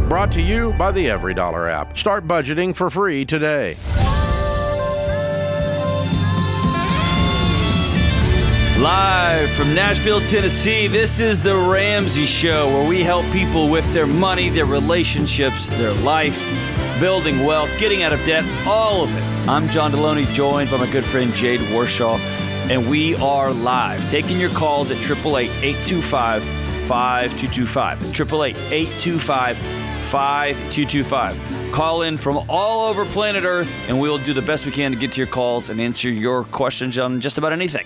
Brought to you by the Every Dollar app. Start budgeting for free today. Live from Nashville, Tennessee, this is the Ramsey Show, where we help people with their money, their relationships, their life, building wealth, getting out of debt, all of it. I'm John Delony, joined by my good friend Jade Warshaw, and we are live, taking your calls at 888-825-5225. It's 888-825-5225. Call in from all over planet Earth, and we will do the best we can to get to your calls and answer your questions on just about anything.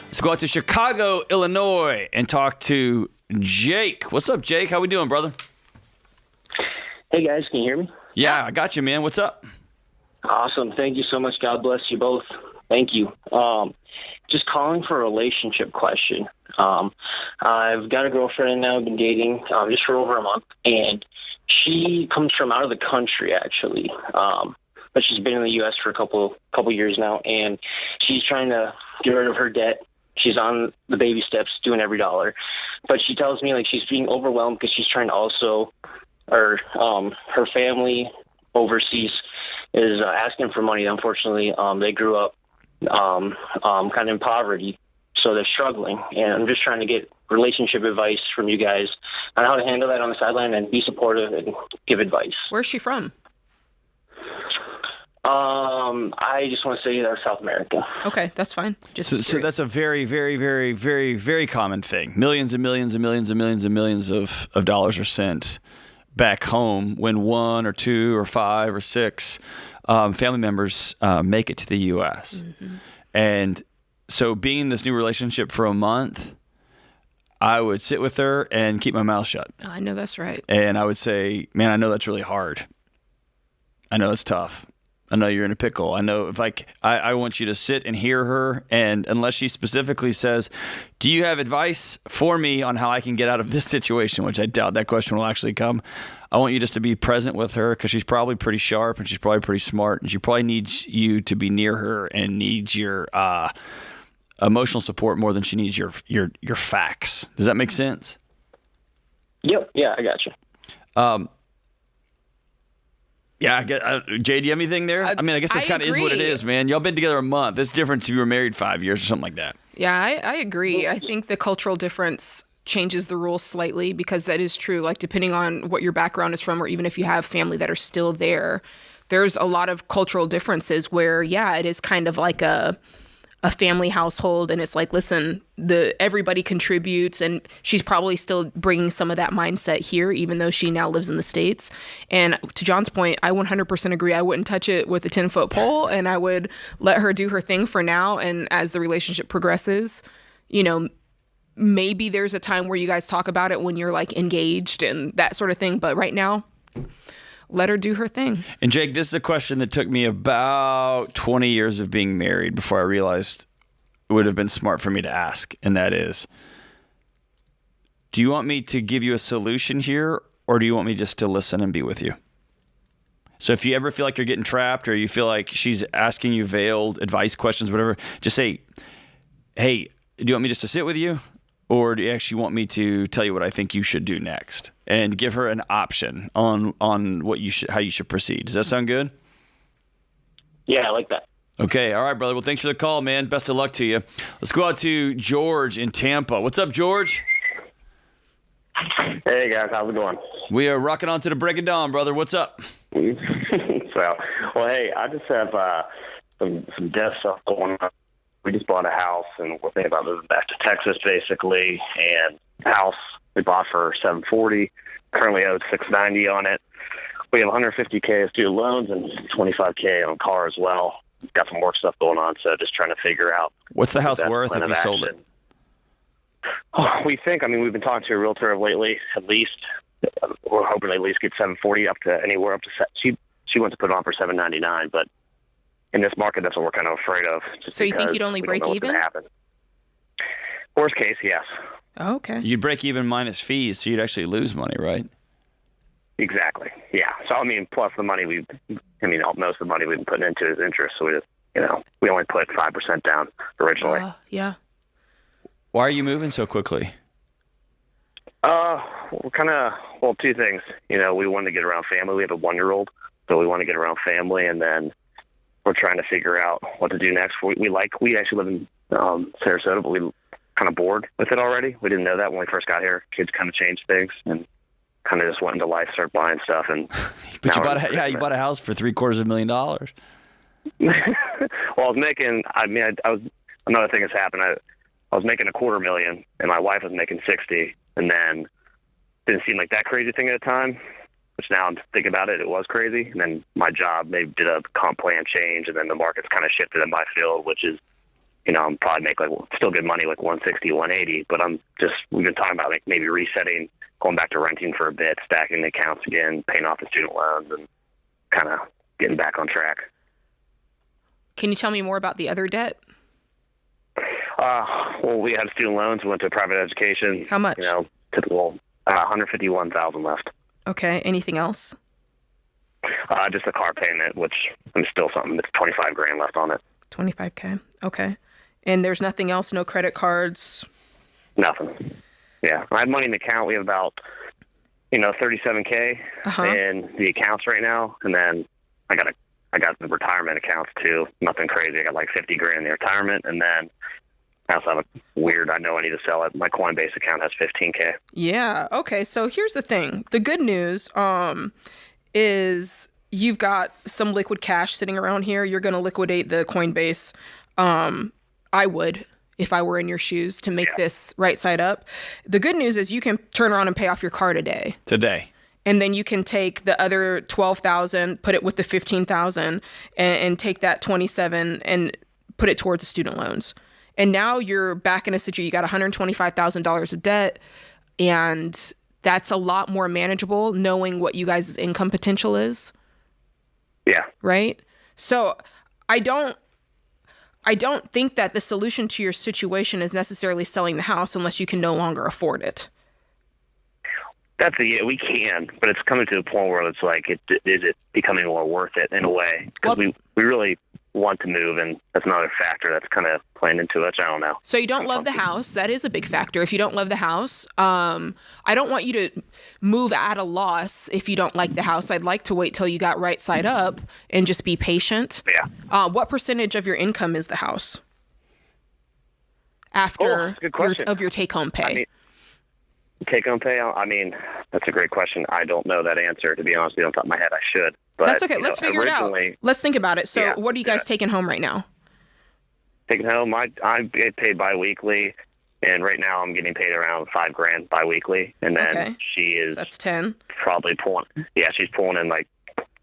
Let's go out to Chicago, Illinois, and talk to Jake. What's up, Jake? How we doing, brother? Hey, guys. Can you hear me? Yeah, I got you, man. What's up? Awesome. Thank you so much. God bless you both. Thank you. Just calling for a relationship question. I've got a girlfriend now. I've been dating just for over a month, and she comes from out of the country, actually. But she's been in the U.S. for a couple years now, and she's trying to get rid of her debt. She's on the baby steps, doing every dollar. But she tells me, like, she's being overwhelmed because she's trying to also, her family overseas is asking for money. Unfortunately, they grew up kind of in poverty, so they're struggling. And I'm just trying to get relationship advice from you guys on how to handle that on the sideline and be supportive and give advice. Where's she from? I just want to say South America. Okay, that's fine. So that's a very, very, very, very, very common thing. Millions and millions and millions and millions and millions of dollars are sent back home when 1 or 2 or 5 or 6 family members make it to the U.S. Mm-hmm. And so being in this new relationship for a month, I would sit with her and keep my mouth shut. I know that's right. And I would say, man, I know that's really hard. I know it's tough. I know you're in a pickle. I know if I want you to sit and hear her, and unless she specifically says, do you have advice for me on how I can get out of this situation, which I doubt that question will actually come, I want you just to be present with her, because she's probably pretty sharp and she's probably pretty smart, and she probably needs you to be near her and needs your emotional support more than she needs your facts. Does that make sense? Yep. Yeah, I got you. Yeah, Jay, do you have anything there? I mean, I guess this kind of is what it is, man. Y'all been together a month. It's different if you were married 5 years or something like that. Yeah, I agree. I think the cultural difference changes the rules slightly, because that is true. Like, depending on what your background is from, or even if you have family that are still there, there's a lot of cultural differences where, yeah, it is kind of like a family household, and it's like, listen, everybody contributes, and she's probably still bringing some of that mindset here, even though she now lives in the States. And to John's point, I 100% agree. I wouldn't touch it with a 10-foot pole, and I would let her do her thing for now. And as the relationship progresses, maybe there's a time where you guys talk about it when you're like engaged and that sort of thing. But right now, let her do her thing. And Jake, this is a question that took me about 20 years of being married before I realized it would have been smart for me to ask. And that is, do you want me to give you a solution here, or do you want me just to listen and be with you? So if you ever feel like you're getting trapped, or you feel like she's asking you veiled advice questions, whatever, just say, hey, do you want me just to sit with you? Or do you actually want me to tell you what I think you should do next, and give her an option on what how you should proceed? Does that sound good? Yeah, I like that. Okay. All right, brother. Well, thanks for the call, man. Best of luck to you. Let's go out to George in Tampa. What's up, George? Hey, guys. How's it going? We are rocking on to the break of dawn, brother. What's up? Hey, I just have some death stuff going on. We just bought a house, and we're thinking about moving back to Texas, basically. And the house we bought for $740, currently owed $690 on it. We have $150K of student loans and $25K on a car as well. Got some work stuff going on, so just trying to figure out what's the house worth if you sold it. We think. I mean, we've been talking to a realtor lately. At least we're hoping to at least get $740 up to anywhere up to. She wants to put it on for $799, but in this market, that's what we're kind of afraid of. So you think you'd only break even? Worst case, yes. Oh, okay. You'd break even minus fees, so you'd actually lose money, right? Exactly. Yeah. So I mean, plus the money most of the money we've been putting into is interest. So we just, we only put 5% down originally. Yeah. Why are you moving so quickly? we're kind of, well, two things. We want to get around family. We have a 1-year-old, so we want to get around family, and then we're trying to figure out what to do next. We actually live in Sarasota, but we're kind of bored with it already. We didn't know that when we first got here. Kids kind of changed things and kind of just went into life, started buying stuff. And but you bought a house for $750,000. Well, another thing that's happened. I was making $250,000, and my wife was making 60, and then didn't seem like that crazy thing at the time. Which now I'm thinking about it, it was crazy. And then my job, they did a comp plan change, and then the market's kind of shifted in my field, which is, I'm probably make still good money, like 160, 180. But we've been talking about like maybe resetting, going back to renting for a bit, stacking the accounts again, paying off the student loans, and kind of getting back on track. Can you tell me more about the other debt? Well, we had student loans. We went to private education. How much? Typical, $151,000 left. Okay. Anything else? Just a car payment, which is still something. It's $25,000 left on it. $25,000. Okay. And there's nothing else? No credit cards? Nothing. Yeah. I have money in the account. We have about, $37,000 in the accounts right now. And then I got the retirement accounts too. Nothing crazy. I got like $50,000 in the retirement. And then I also have I know I need to sell it. My Coinbase account has $15,000. Yeah. Okay. So here's the thing. The good news is you've got some liquid cash sitting around here. You're going to liquidate the Coinbase. I would, if I were in your shoes, to make this right side up. The good news is you can turn around and pay off your car today. And then you can take the other $12,000, put it with the $15,000, and take that $27,000 and put it towards the student loans. And now you're back in a situation, you got $125,000 of debt, and that's a lot more manageable knowing what you guys' income potential is. Yeah. Right? So I don't think that the solution to your situation is necessarily selling the house unless you can no longer afford it. We can, but it's coming to a point where it's like, is it becoming more worth it in a way? Because we really want to move, and that's another factor that's kind of playing into it. I don't know. So you don't love the house. That is a big factor. If you don't love the house, I don't want you to move at a loss if you don't like the house. I'd like to wait till you got right side up and just be patient. Yeah. What percentage of your income is the house after your take-home pay? Take-home pay? That's a great question. I don't know that answer, to be honest with you. On top of my head, I should. But, that's okay. Let's figure it out. Let's think about it. So what are you guys taking home right now? Taking home, I get paid biweekly, and right now I'm getting paid around $5,000 biweekly. And then she is... That's 10. Probably pulling... Yeah, she's pulling in like,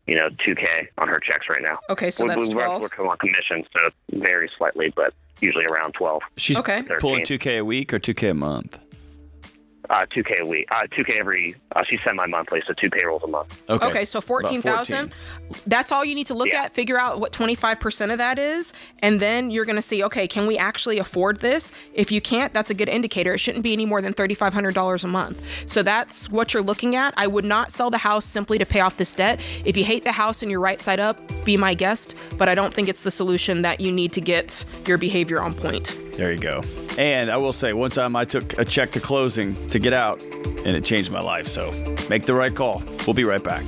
$2,000 on her checks right now. Okay, so that's 12. We're on commission, so it varies slightly, but usually around 12. She's pulling $2,000 a week or $2,000 a month? $2,000 a week. $2,000 every. She's semi-monthly, so 2 payrolls a month. Okay, so 14,000. That's all you need to look at. Figure out what 25% of that is, and then you're going to see, okay, can we actually afford this? If you can't, that's a good indicator. It shouldn't be any more than $3,500 a month. So that's what you're looking at. I would not sell the house simply to pay off this debt. If you hate the house and you're right side up, be my guest. But I don't think it's the solution that you need to get your behavior on point. There you go. And I will say, one time I took a check to closing to get out, and it changed my life. So make the right call. We'll be right back.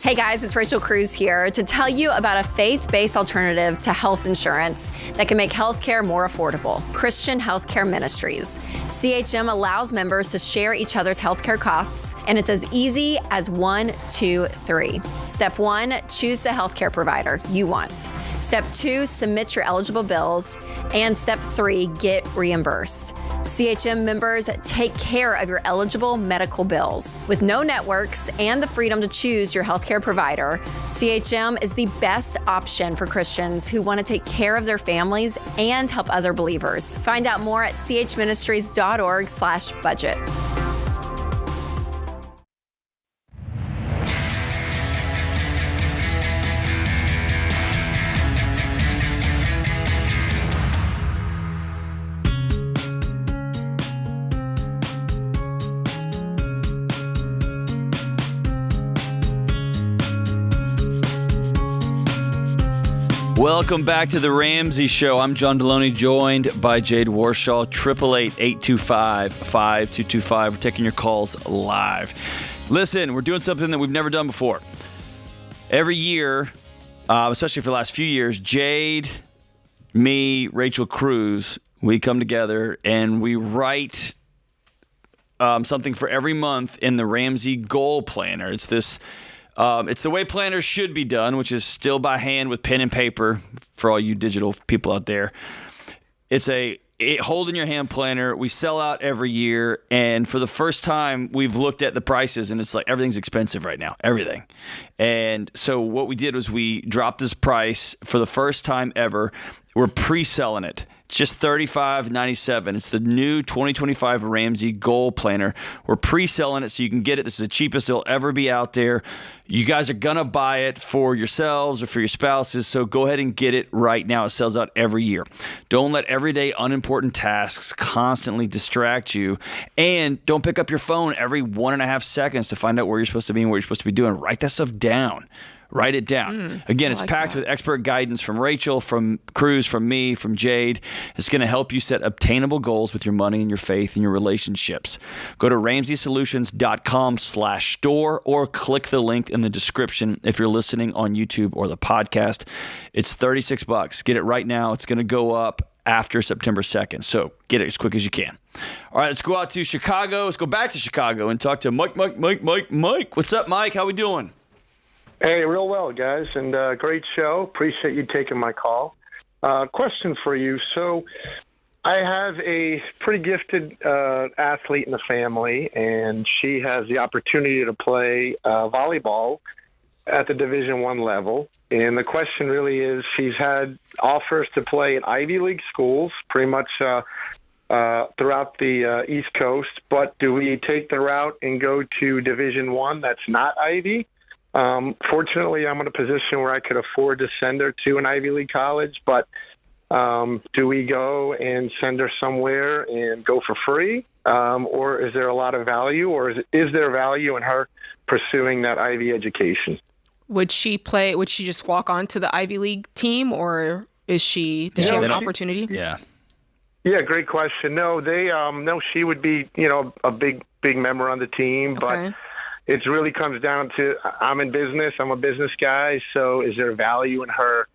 Hey guys, it's Rachel Cruz here to tell you about a faith-based alternative to health insurance that can make healthcare more affordable. Christian Healthcare Ministries. CHM allows members to share each other's healthcare costs, and it's as easy as 1, 2, 3. Step 1, choose the healthcare provider you want. Step 2, submit your eligible bills. And Step 3, get reimbursed. CHM members take care of your eligible medical bills. With no networks and the freedom to choose your healthcare provider, CHM is the best option for Christians who want to take care of their families and help other believers. Find out more at chministries.org/budget. Welcome back to the Ramsey Show. I'm John Delony, joined by Jade Warshaw. 888-825-5225. We're taking your calls live. Listen, we're doing something that we've never done before. Every year, especially for the last few years, Jade, me, Rachel Cruz, we come together and we write something for every month in the Ramsey Goal Planner. It's this. It's the way planners should be done, which is still by hand with pen and paper for all you digital people out there. It's a hold in your hand planner. We sell out every year, and for the first time, we've looked at the prices, and it's like everything's expensive right now, everything. And so what we did was we dropped this price for the first time ever. We're pre-selling it. It's just $35.97. It's the new 2025 Ramsey Goal Planner. We're pre-selling it so you can get it. This is the cheapest it'll ever be out there. You guys are going to buy it for yourselves or for your spouses, so go ahead and get it right now. It sells out every year. Don't let everyday unimportant tasks constantly distract you, and don't pick up your phone every 1.5 seconds to find out where you're supposed to be and what you're supposed to be doing. Write that stuff down. Write it down. Again, it's packed with expert guidance from Rachel, from Cruz, from me, from Jade. It's going to help you set obtainable goals with your money and your faith and your relationships. Go to RamseySolutions.com/store or click the link in the description if you're listening on YouTube or the podcast. It's $36. Get it right now. It's going to go up after September 2nd. So get it as quick as you can. All right, let's go out to Chicago. Let's go back to Chicago and talk to Mike. What's up, Mike? How we doing? Hey, real well, guys, and great show. Appreciate you taking my call. Question for you. So I have a pretty gifted athlete in the family, and she has the opportunity to play volleyball at the Division I level. And the question really is, she's had offers to play at Ivy League schools pretty much throughout the East Coast, but do we take the route and go to Division I that's not Ivy? Fortunately, I'm in a position where I could afford to send her to an Ivy League college, but do we go and send her somewhere and go for free? Or is there a lot of value, or is there value in her pursuing that Ivy education? Would she just walk on to the Ivy League team, or does she have an opportunity? Yeah. Yeah, great question. No, she would be, a big member on the team, but it really comes down to, I'm in business. I'm a business guy. So is there value in her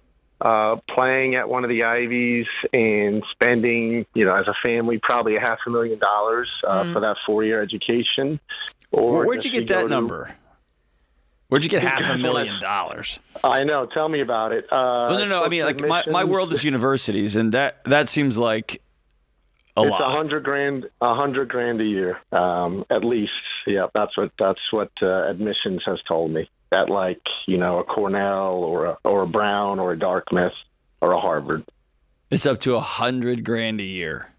playing at one of the Ivies and spending, as a family, probably $500,000 for that 4-year education? Or where'd you get that number? Where'd you get $500,000? I know. Tell me about it. No. I mean, like my world is universities, and that seems like a lot. It's $100,000 a year, at least. Yeah, that's what admissions has told me. At a Cornell or a Brown or a Dartmouth or a Harvard. It's up to $100,000 a year.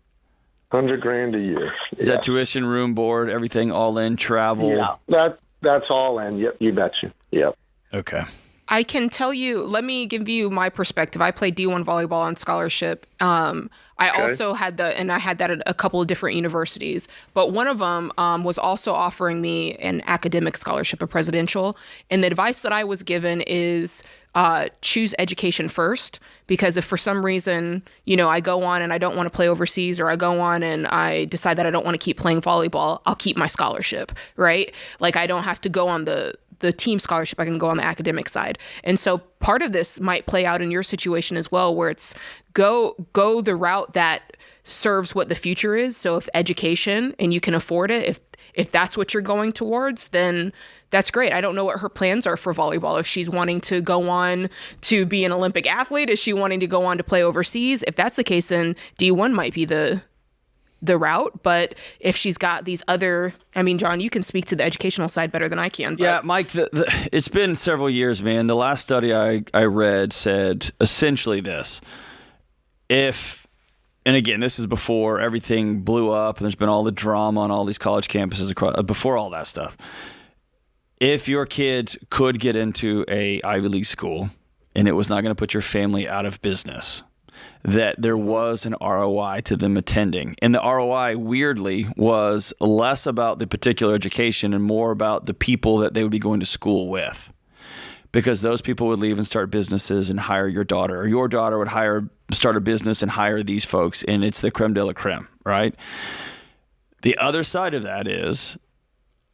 $100,000 a year. Is that tuition, room, board, everything, all in, travel? Yeah, that's all in. Yep, you betcha. Yep. Okay. I can tell you, let me give you my perspective. I played D1 volleyball on scholarship. I also had that at a couple of different universities, but one of them was also offering me an academic scholarship, a presidential. And the advice that I was given is choose education first, because if for some reason, I go on and I don't want to play overseas, or I go on and I decide that I don't want to keep playing volleyball, I'll keep my scholarship, right? Like, I don't have to go on the team scholarship, I can go on the academic side. And so part of this might play out in your situation as well, where it's go the route that serves what the future is. So if education and you can afford it, if that's what you're going towards, then that's great. I don't know what her plans are for volleyball. If she's wanting to go on to be an Olympic athlete, is she wanting to go on to play overseas? If that's the case, then D1 might be the route. But if she's got these other, John, you can speak to the educational side better than I can. But. Yeah, Mike, it's been several years, man. The last study I read said essentially this. And again, this is before everything blew up and there's been all the drama on all these college campuses before all that stuff. If your kids could get into a Ivy League school and it was not going to put your family out of business, that there was an ROI to them attending. And the ROI, weirdly, was less about the particular education and more about the people that they would be going to school with. because those people would leave and start businesses and hire your daughter, or your daughter would start a business and hire these folks, and it's the creme de la creme, right? The other side of that is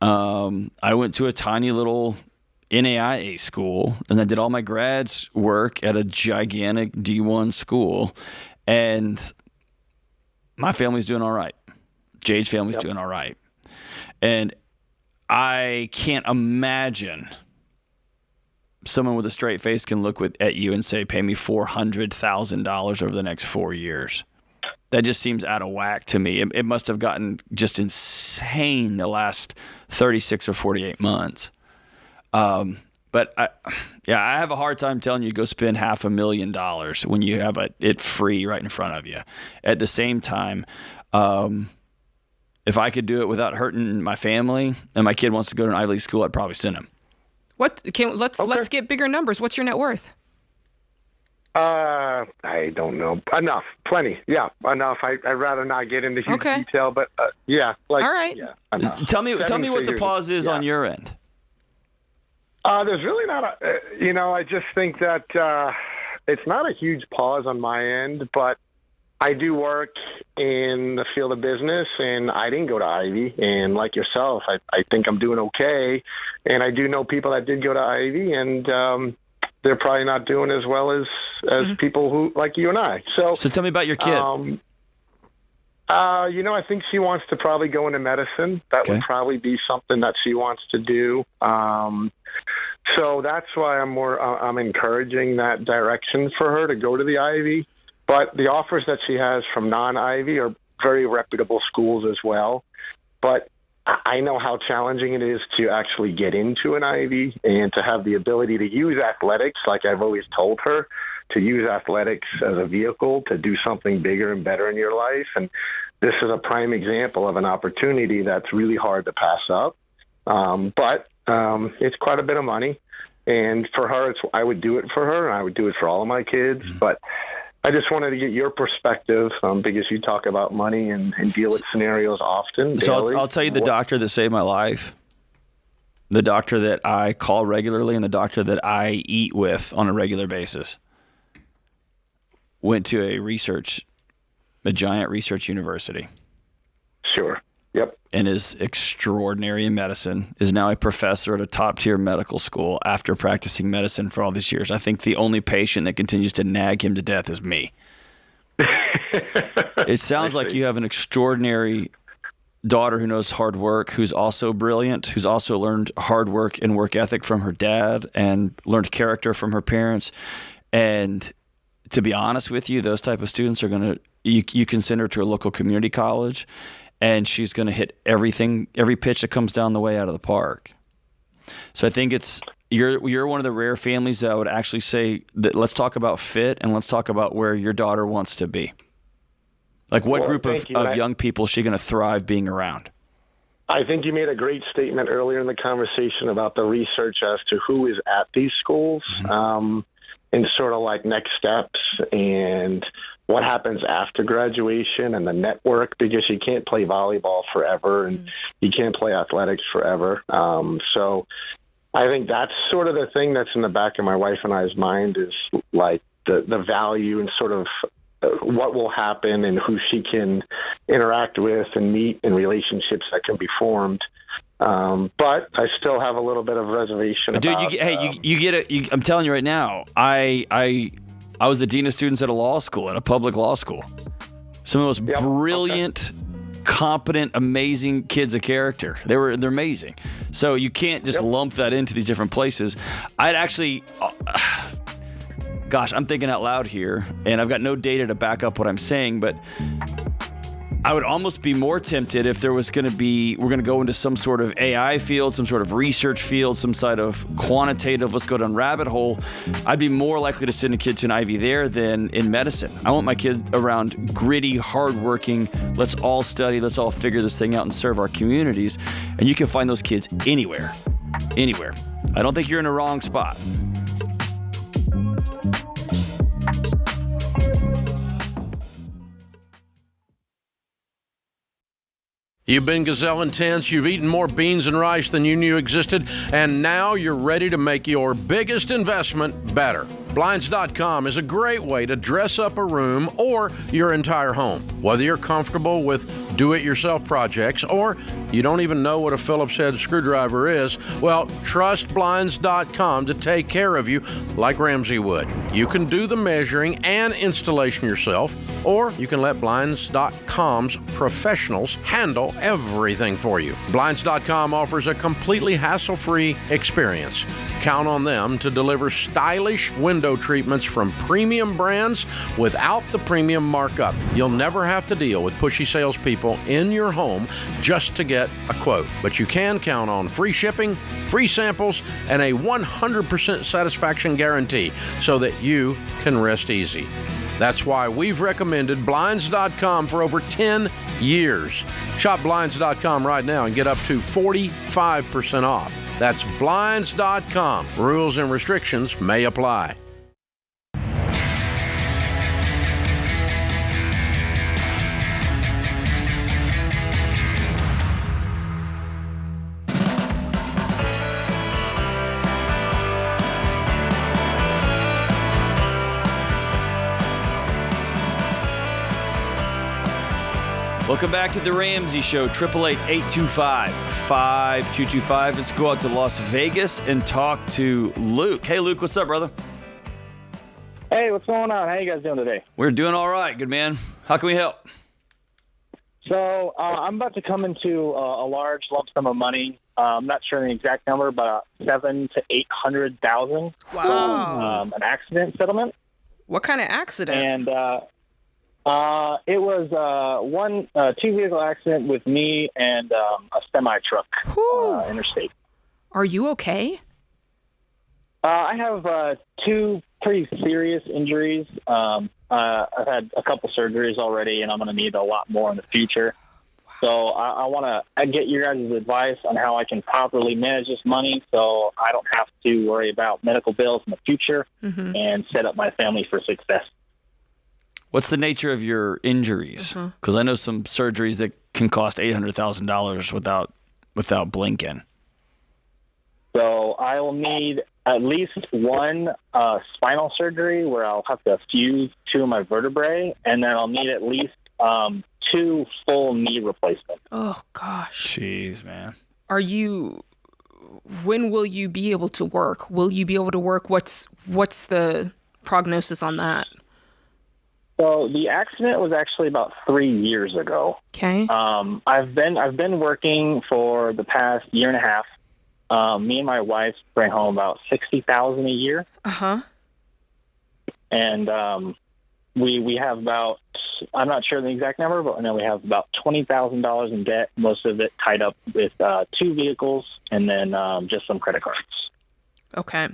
I went to a tiny little NAIA school, and I did all my grads work at a gigantic D1 school, and my family's doing all right. Jade's family's doing all right. And I can't imagine someone with a straight face can look at you and say, pay me $400,000 over the next 4 years. That just seems out of whack to me. It must have gotten just insane the last 36 or 48 months. But I have a hard time telling you to go spend $500,000 when you have it free right in front of you. At the same time, if I could do it without hurting my family, and my kid wants to go to an Ivy League school, I'd probably send him. Let's get bigger numbers. What's your net worth? I don't know. Enough. Plenty. Yeah, enough. I'd rather not get into huge detail, but yeah. All right. Yeah, enough. Tell me what the pause is on your end. There's really not I just think that it's not a huge pause on my end, but I do work in the field of business, and I didn't go to Ivy. And like yourself, I think I'm doing okay. And I do know people that did go to Ivy, and they're probably not doing as well as people who like you and I. So tell me about your kid. I think she wants to probably go into medicine. That would probably be something that she wants to do. So that's why I'm encouraging that direction for her to go to the Ivy. But the offers that she has from non-Ivy are very reputable schools as well. But I know how challenging it is to actually get into an Ivy and to have the ability to use athletics, like I've always told her, to use athletics as a vehicle to do something bigger and better in your life. And this is a prime example of an opportunity that's really hard to pass up. But it's quite a bit of money. And for her, I would do it for her, and I would do it for all of my kids. But I just wanted to get your perspective because you talk about money and deal with scenarios often. So I'll tell you the doctor that saved my life, the doctor that I call regularly, and the doctor that I eat with on a regular basis went to a giant research university. Sure. Yep. And is extraordinary in medicine, is now a professor at a top-tier medical school after practicing medicine for all these years. I think the only patient that continues to nag him to death is me. It sounds like you have an extraordinary daughter who knows hard work, who's also brilliant, who's also learned hard work and work ethic from her dad and learned character from her parents. And to be honest with you, those type of students are going to, you can send her to a local community college, and she's going to hit every pitch that comes down the way out of the park. So I think you're one of the rare families that I would actually say that let's talk about fit, and let's talk about where your daughter wants to be. Like what group of young people is she going to thrive being around? I think you made a great statement earlier in the conversation about the research as to who is at these schools, and sort of like next steps and what happens after graduation and the network, because you can't play volleyball forever and you can't play athletics forever. So I think that's sort of the thing that's in the back of my wife and I's mind is like the value and sort of what will happen and who she can interact with and meet and relationships that can be formed. But I still have a little bit of reservation. Dude, you get it. I'm telling you right now, I was a dean of students at a law school, at a public law school. Some of the most brilliant, competent, amazing kids of character. They're amazing. So you can't just lump that into these different places. I'd actually, gosh, I'm thinking out loud here, and I've got no data to back up what I'm saying, but I would almost be more tempted if there was we're going to go into some sort of AI field, some sort of research field, some sort of quantitative, let's go down rabbit hole. I'd be more likely to send a kid to an Ivy there than in medicine. I want my kid around gritty, hardworking, let's all study, let's all figure this thing out and serve our communities. And you can find those kids anywhere. I don't think you're in a wrong spot. You've been gazelle intense, you've eaten more beans and rice than you knew existed, and now you're ready to make your biggest investment better. Blinds.com is a great way to dress up a room or your entire home. Whether you're comfortable with do-it-yourself projects or you don't even know what a Phillips head screwdriver is, well, trust Blinds.com to take care of you like Ramsey would. You can do the measuring and installation yourself, or you can let Blinds.com's professionals handle everything for you. Blinds.com offers a completely hassle-free experience. Count on them to deliver stylish window treatments from premium brands without the premium markup. You'll never have to deal with pushy salespeople in your home just to get a quote. But you can count on free shipping, free samples, and a 100% satisfaction guarantee so that you can rest easy. That's why we've recommended Blinds.com for over 10 years. Shop Blinds.com right now and get up to 45% off. That's Blinds.com. Rules and restrictions may apply. Welcome back to the Ramsey Show, 888-825-5225. Let's go out to Las Vegas and talk to Luke. Hey, Luke, what's up, brother? Hey, what's going on? How you guys doing today? We're doing all right, good man. How can we help? So I'm about to come into a large lump sum of money. I'm not sure the exact number, but $700,000 to $800,000. Wow. An accident settlement. What kind of accident? And it was two-vehicle accident with me and a semi-truck interstate. Are you okay? I have two pretty serious injuries. I've had a couple surgeries already, and I'm going to need a lot more in the future. So I want to get your guys' advice on how I can properly manage this money so I don't have to worry about medical bills in the future and set up my family for success. What's the nature of your injuries? Because I know some surgeries that can cost $800,000 without blinking. So I will need at least one spinal surgery where I'll have to fuse two of my vertebrae, and then I'll need at least two full knee replacements. Oh, gosh. Jeez, man. When will you be able to work? Will you be able to work? What's the prognosis on that? So the accident was actually about 3 years ago. Okay. I've been working for the past year and a half. Me and my wife bring home about $60,000 a year. And we have about, I'm not sure the exact number, but I know we have about $20,000 in debt. Most of it tied up with two vehicles and then just some credit cards. Okay.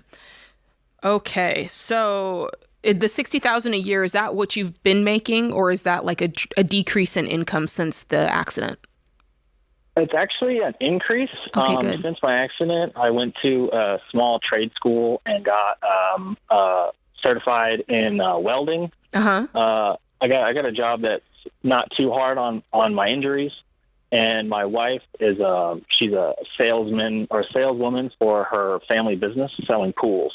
So the $60,000 a year, is that what you've been making, or is that like a decrease in income since the accident? It's actually an increase. Okay, good. Since my accident, I went to a small trade school and got certified in welding. I got a job that's not too hard on my injuries, and my wife is she's a salesman or saleswoman for her family business selling pools.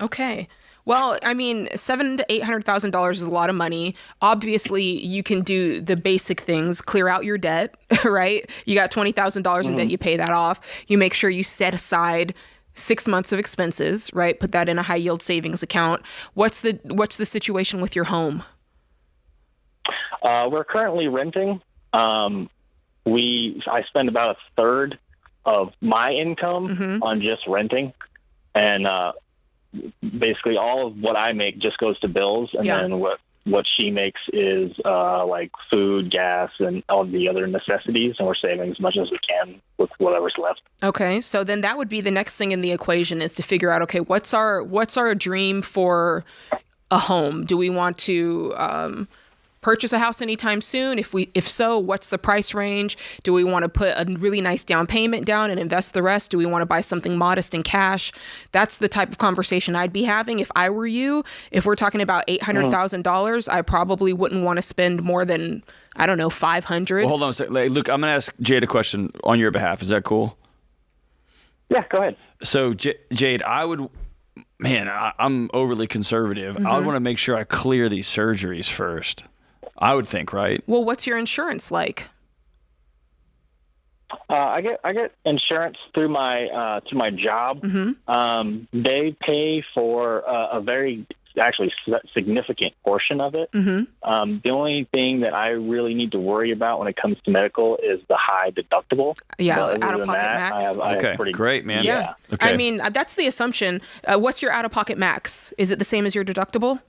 Okay. Well, I mean, $700,000 to $800,000 is a lot of money. Obviously, you can do the basic things, clear out your debt, right? You got $20,000 in debt, you pay that off. You make sure you set aside 6 months of expenses, right? Put that in a high yield savings account. What's the situation with your home? We're currently renting. I spend about a third of my income on just renting, and basically all of what I make just goes to bills, and then what she makes is like food, gas, and all the other necessities, and we're saving as much as we can with whatever's left. Okay, so then that would be the next thing in the equation, is to figure out, okay, what's our dream for a home? Do we want to purchase a house anytime soon? If so, what's the price range? Do we want to put a really nice down payment down and invest the rest? Do we want to buy something modest in cash? That's the type of conversation I'd be having if I were you. If we're talking about $800,000, I probably wouldn't want to spend more than, I don't know, $500. Well, hold on a second. Luke, I'm going to ask Jade a question on your behalf. Is that cool? Yeah, go ahead. So, Jade, I'm overly conservative. Mm-hmm. I would want to make sure I clear these surgeries first. I would think, right? Well, what's your insurance like? I get insurance through my job. Mm-hmm. They pay for a very significant portion of it. Mm-hmm. The only thing that I really need to worry about when it comes to medical is the high deductible. Yeah, But out of pocket max. I have Okay, pretty, great, man. Yeah. Okay. I mean, that's the assumption. What's your out of pocket max? Is it the same as your deductible?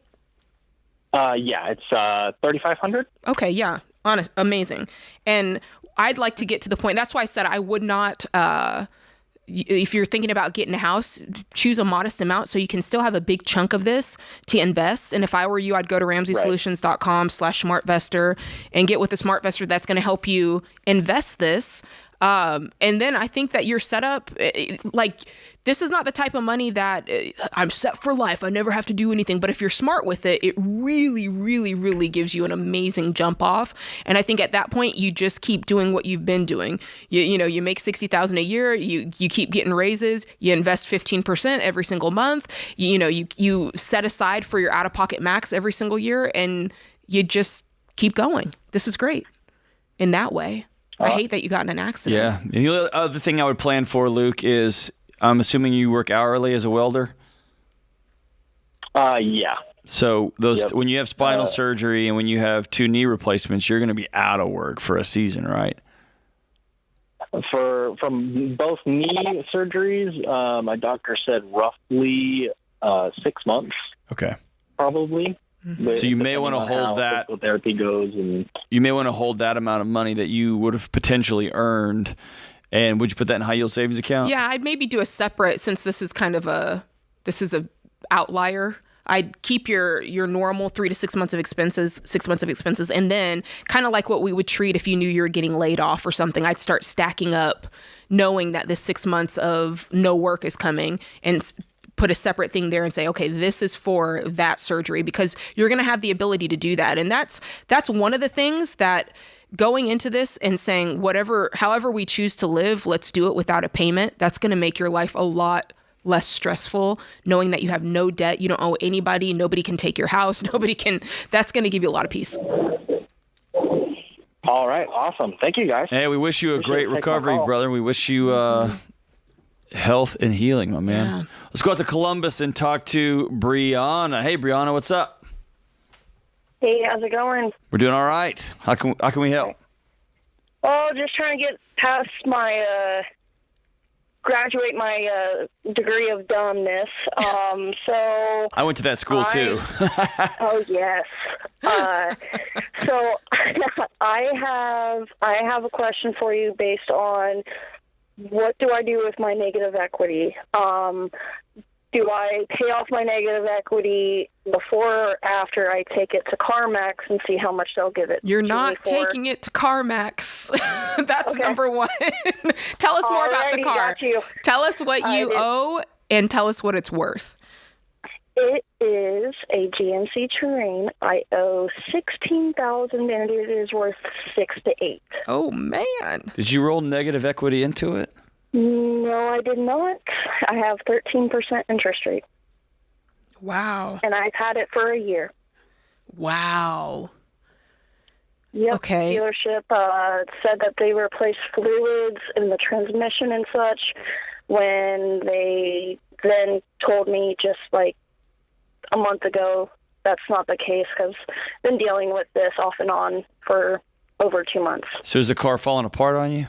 Yeah, it's $3,500. Okay, yeah. Amazing. And I'd like to get to the point. That's why I said I would not, if you're thinking about getting a house, choose a modest amount so you can still have a big chunk of this to invest. And if I were you, I'd go to RamseySolutions.com/SmartVestor and get with a SmartVestor that's going to help you invest this. And then I think that you're set up, like, this is not the type of money that I'm set for life. I never have to do anything. But if you're smart with it, it really, really, really gives you an amazing jump off. And I think at that point, you just keep doing what you've been doing. You make $60,000 a year. You keep getting raises. You invest 15% every single month. You set aside for your out-of-pocket max every single year, and you just keep going. This is great in that way. I hate that you got in an accident. Yeah. And the other thing I would plan for, Luke, is I'm assuming you work hourly as a welder? Yeah. So Yep. when you have spinal surgery and when you have 2 knee replacements, you're going to be out of work for a season, right? From both knee surgeries, my doctor said roughly 6 months. Okay. Probably. So you may want to hold that. Physical therapy goes, and you may want to hold that amount of money that you would have potentially earned. And would you put that in high yield savings account? Yeah, I'd maybe do a separate, since this is kind of a outlier. I'd keep your normal 3 to 6 months of expenses, and then kind of like what we would treat if you knew you were getting laid off or something. I'd start stacking up, knowing that this 6 months of no work is coming, and put a separate thing there and say, okay, this is for that surgery, because you're going to have the ability to do that. And that's one of the things that going into this and saying however we choose to live, let's do it without a payment. That's going to make your life a lot less stressful, knowing that you have no debt, you don't owe anybody, nobody can take your house, that's going to give you a lot of peace. All right, awesome. Thank you, guys. Hey, we wish you a great recovery, brother. We wish you health and healing, my man. Yeah. Let's go out to Columbus and talk to Brianna. Hey, Brianna, what's up? Hey, how's it going? We're doing all right. How can we help? Oh, just trying to get past graduate my degree of dumbness. So I went to that school too. Oh yes. So I have a question for you based on what do I do with my negative equity? Do I pay off my negative equity before or after I take it to CarMax and see how much they'll give it? You're not taking it to CarMax. That's okay. Number one. Tell us more about the car. Got you. Tell us what you owe and tell us what it's worth. It is a GMC Terrain. I owe $16,000 and it is worth $6,000 to $8,000. Oh man! Did you roll negative equity into it? No, I did not. I have 13% interest rate. Wow. And I've had it for a year. Wow. Yep. Okay. Dealership said that they replaced fluids in the transmission and such when they then told me just like a month ago that's not the case because I've been dealing with this off and on for over 2 months. So is the car falling apart on you?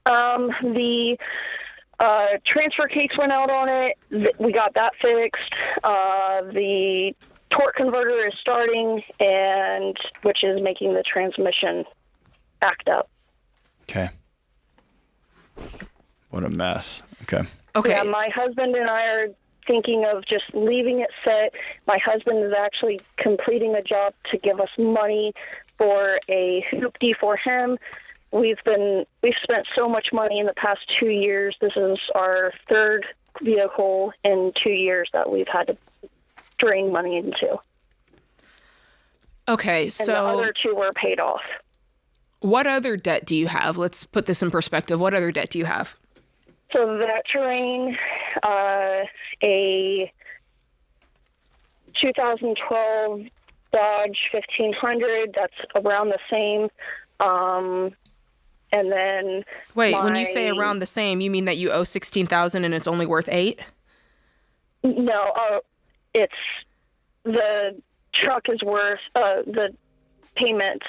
The transfer case went out on it. We got that fixed. The torque converter is starting, and which is making the transmission act up. Okay. What a mess. Okay. Okay. Yeah, my husband and I are thinking of just leaving it set. My husband is actually completing a job to give us money for a hoopty for him. We've spent so much money in the past 2 years. This is our third vehicle in 2 years that we've had to drain money into. Okay, and the other two were paid off. What other debt do you have? Let's put this in perspective. What other debt do you have? So that terrain, a 2012 Dodge 1500, that's around the same. And then wait, when you say around the same, you mean that you owe $16,000 and it's only worth $8,000? No, it's the truck is worth the payments.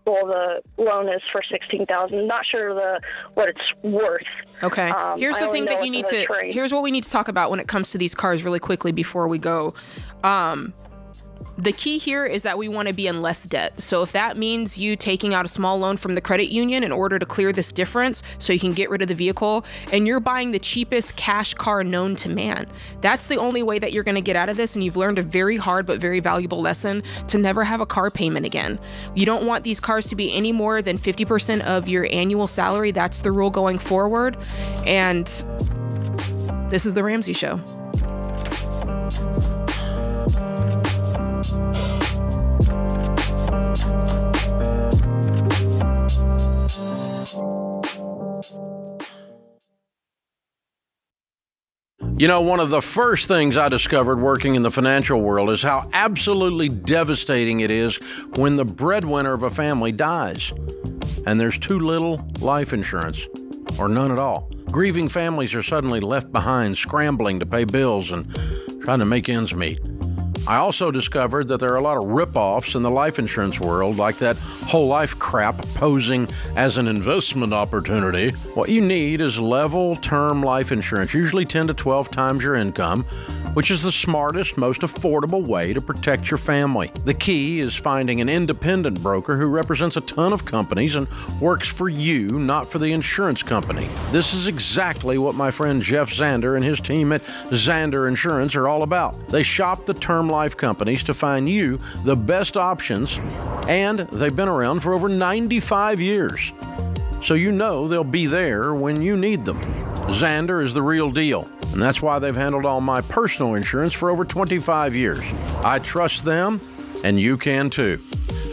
Well, the loan is for $16,000. Not sure what it's worth. Okay. Here's the thing that you need to. Here's what we need to talk about when it comes to these cars, really quickly before we go. The key here is that we want to be in less debt. So if that means you taking out a small loan from the credit union in order to clear this difference so you can get rid of the vehicle, and you're buying the cheapest cash car known to man, that's the only way that you're going to get out of this. And you've learned a very hard but very valuable lesson to never have a car payment again. You don't want these cars to be any more than 50% of your annual salary. That's the rule going forward. And this is The Ramsey Show. You know, one of the first things I discovered working in the financial world is how absolutely devastating it is when the breadwinner of a family dies and there's too little life insurance or none at all. Grieving families are suddenly left behind, scrambling to pay bills and trying to make ends meet. I also discovered that there are a lot of rip-offs in the life insurance world, like that whole life crap posing as an investment opportunity. What you need is level term life insurance, usually 10 to 12 times your income, which is the smartest, most affordable way to protect your family. The key is finding an independent broker who represents a ton of companies and works for you, not for the insurance company. This is exactly what my friend Jeff Zander and his team at Zander Insurance are all about. They shop the term life companies to find you the best options, and they've been around for over 95 years. So you know they'll be there when you need them. Zander is the real deal, and that's why they've handled all my personal insurance for over 25 years. I trust them, and you can too.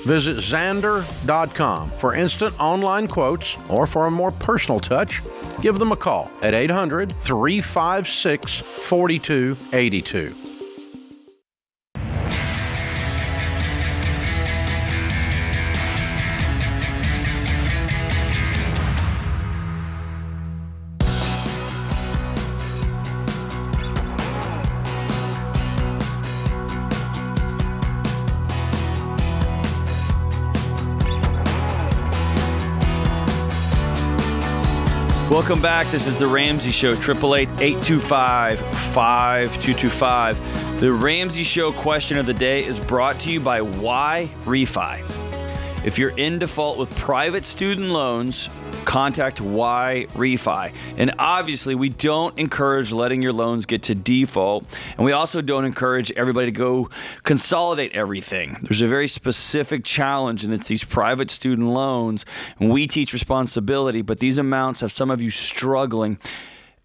Visit Zander.com for instant online quotes, or for a more personal touch, give them a call at 800-356-4282. Welcome back. This is The Ramsey Show, 888-825-5225. The Ramsey Show question of the day is brought to you by Why Refi. If you're in default with private student loans, contact Why Refi. And obviously, we don't encourage letting your loans get to default. And we also don't encourage everybody to go consolidate everything. There's a very specific challenge, and it's these private student loans. And we teach responsibility, but these amounts have some of you struggling,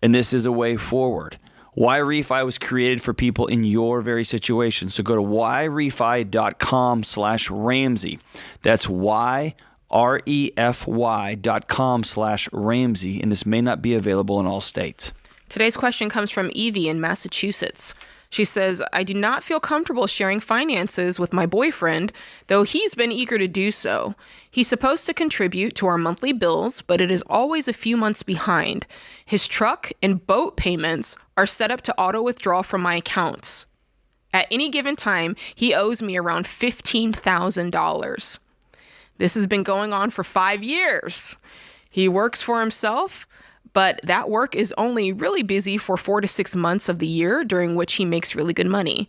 and this is a way forward. Why Refi was created for people in your very situation. So go to whyrefi.com/Ramsey. That's REFY.com/Ramsey, and this may not be available in all states. Today's question comes from Evie in Massachusetts. She says, I do not feel comfortable sharing finances with my boyfriend, though he's been eager to do so. He's supposed to contribute to our monthly bills, but it is always a few months behind. His truck and boat payments are set up to auto-withdraw from my accounts. At any given time, he owes me around $15,000. This has been going on for 5 years. He works for himself, but that work is only really busy for 4 to 6 months of the year, during which he makes really good money.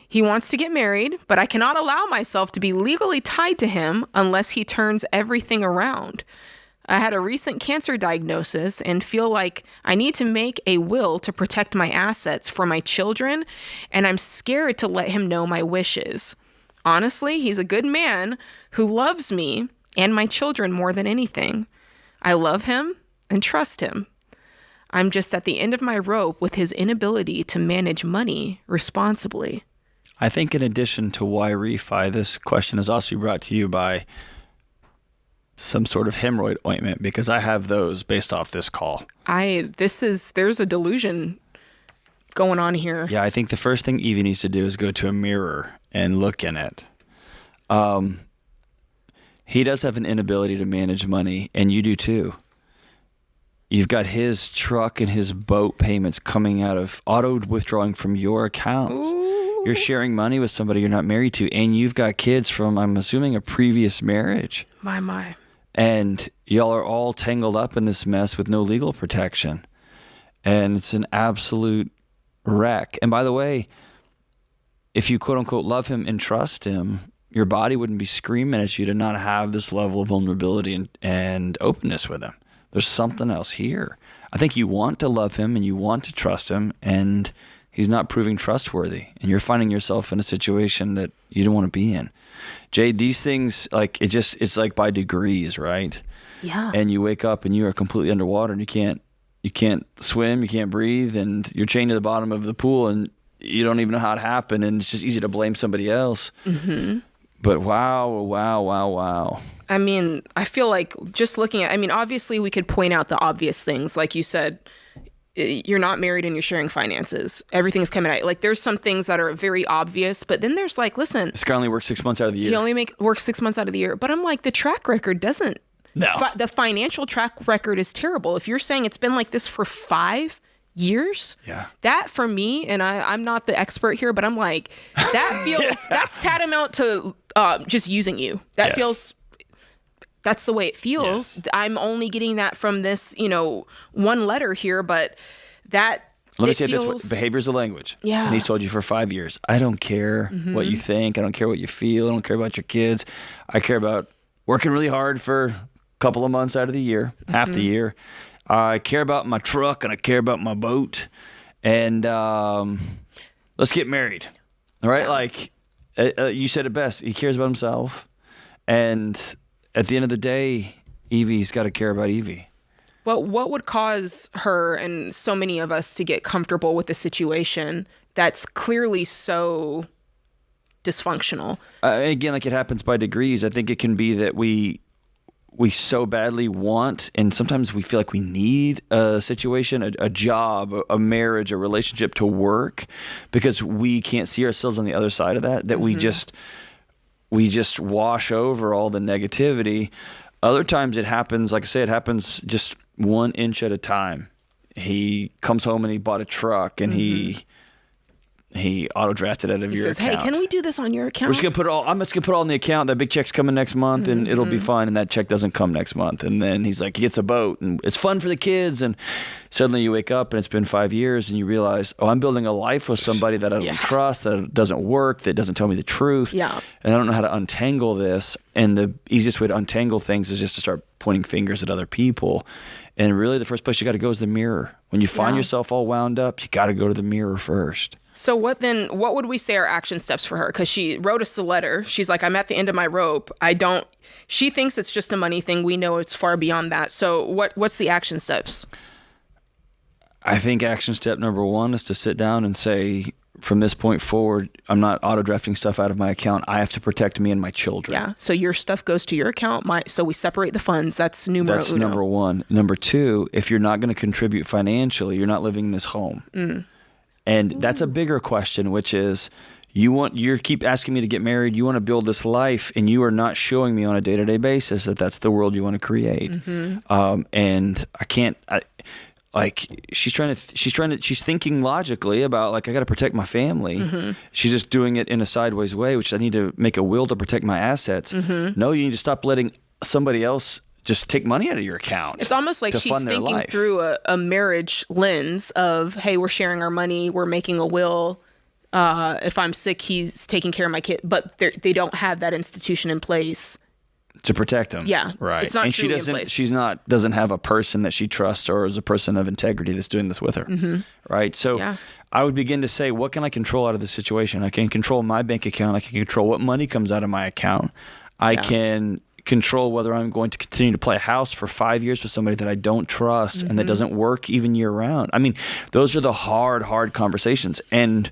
He wants to get married, but I cannot allow myself to be legally tied to him unless he turns everything around. I had a recent cancer diagnosis and feel like I need to make a will to protect my assets for my children, and I'm scared to let him know my wishes. Honestly, he's a good man who loves me and my children more than anything. I love him and trust him. I'm just at the end of my rope with his inability to manage money responsibly. I think in addition to why refi, this question is also brought to you by some sort of hemorrhoid ointment, because I have those based off this call. There's a delusion going on here. Yeah, I think the first thing Evie needs to do is go to a mirror and look in it. He does have an inability to manage money, and you do too. You've got his truck and his boat payments coming out of auto withdrawing from your account. Ooh. You're sharing money with somebody you're not married to, and you've got kids from, I'm assuming, a previous marriage. My. And y'all are all tangled up in this mess with no legal protection. And it's an absolute wreck. And by the way, if you quote unquote love him and trust him, your body wouldn't be screaming at you to not have this level of vulnerability and openness with him. There's something else here. I think you want to love him and you want to trust him, and he's not proving trustworthy. And you're finding yourself in a situation that you don't want to be in. Jade, these things, like, it's like by degrees, right? Yeah. And you wake up and you are completely underwater and you can't swim, you can't breathe, and you're chained to the bottom of the pool and you don't even know how it happened, and it's just easy to blame somebody else. Mm-hmm. But wow. I mean, I feel like just looking at, obviously we could point out the obvious things. Like you said, you're not married and you're sharing finances. Everything's coming out. Like, there's some things that are very obvious, but then there's like, listen. This guy only works 6 months out of the year. He only works 6 months out of the year. But I'm like, the track record doesn't. No. The financial track record is terrible. If you're saying it's been like this for 5 years, yeah, that for me, and I'm not the expert here, but I'm like, that feels, that's tantamount to just using you. That feels, that's the way it feels. Yes. I'm only getting that from this, one letter here, but that. Let me say it this way: behavior is a language. Yeah. And he's told you for 5 years, I don't care what you think. I don't care what you feel. I don't care about your kids. I care about working really hard for a couple of months out of the year, half the year. I care about my truck and I care about my boat. And let's get married. All right? Like, you said it best. He cares about himself. And at the end of the day, Evie's got to care about Evie. Well, what would cause her and so many of us to get comfortable with a situation that's clearly so dysfunctional? Again, like, it happens by degrees. I think it can be that we so badly want, and sometimes we feel like we need a situation, a job, a marriage, a relationship to work, because we can't see ourselves on the other side of that we just wash over all the negativity. Other times it happens, like I say, it happens just 1 inch at a time. He comes home and he bought a truck and he auto drafted out of your says, account. Hey, can we do this on your account? We're just gonna put it all. I'm just gonna put it all in the account. That big check's coming next month, and it'll be fine. And that check doesn't come next month. And then he's like, he gets a boat, and it's fun for the kids. And suddenly you wake up, and it's been 5 years, and you realize, oh, I'm building a life with somebody that I don't trust, that doesn't work, that doesn't tell me the truth. Yeah. And I don't know how to untangle this. And the easiest way to untangle things is just to start pointing fingers at other people. And really, the first place you got to go is the mirror. When you find yourself all wound up, you got to go to the mirror first. So what would we say are action steps for her? Because she wrote us a letter. She's like, I'm at the end of my rope. She thinks it's just a money thing. We know it's far beyond that. So what's the action steps? I think action step number 1 is to sit down and say, from this point forward, I'm not auto-drafting stuff out of my account. I have to protect me and my children. Yeah. So your stuff goes to your account. So we separate the funds. That's numero uno. Number 1. Number 2, if you're not going to contribute financially, you're not living in this home. And that's a bigger question, which is, you keep asking me to get married. You want to build this life, and you are not showing me on a day-to-day basis that that's the world you want to create. And I can't. She's thinking logically about, like, I got to protect my family. She's just doing it in a sideways way, which I need to make a will to protect my assets. No, you need to stop letting somebody else just take money out of your account. It's almost like she's thinking through a marriage lens of, hey, we're sharing our money, we're making a will. If I'm sick, he's taking care of my kid. But they don't have that institution in place to protect them. Yeah, right. it's not and truly in place. She's doesn't have a person that she trusts or is a person of integrity that's doing this with her. Mm-hmm. Right. So I would begin to say, what can I control out of this situation? I can control my bank account. I can control what money comes out of my account. I can control whether I'm going to continue to play house for 5 years with somebody that I don't trust and that doesn't work even year round. I mean, those are the hard conversations. And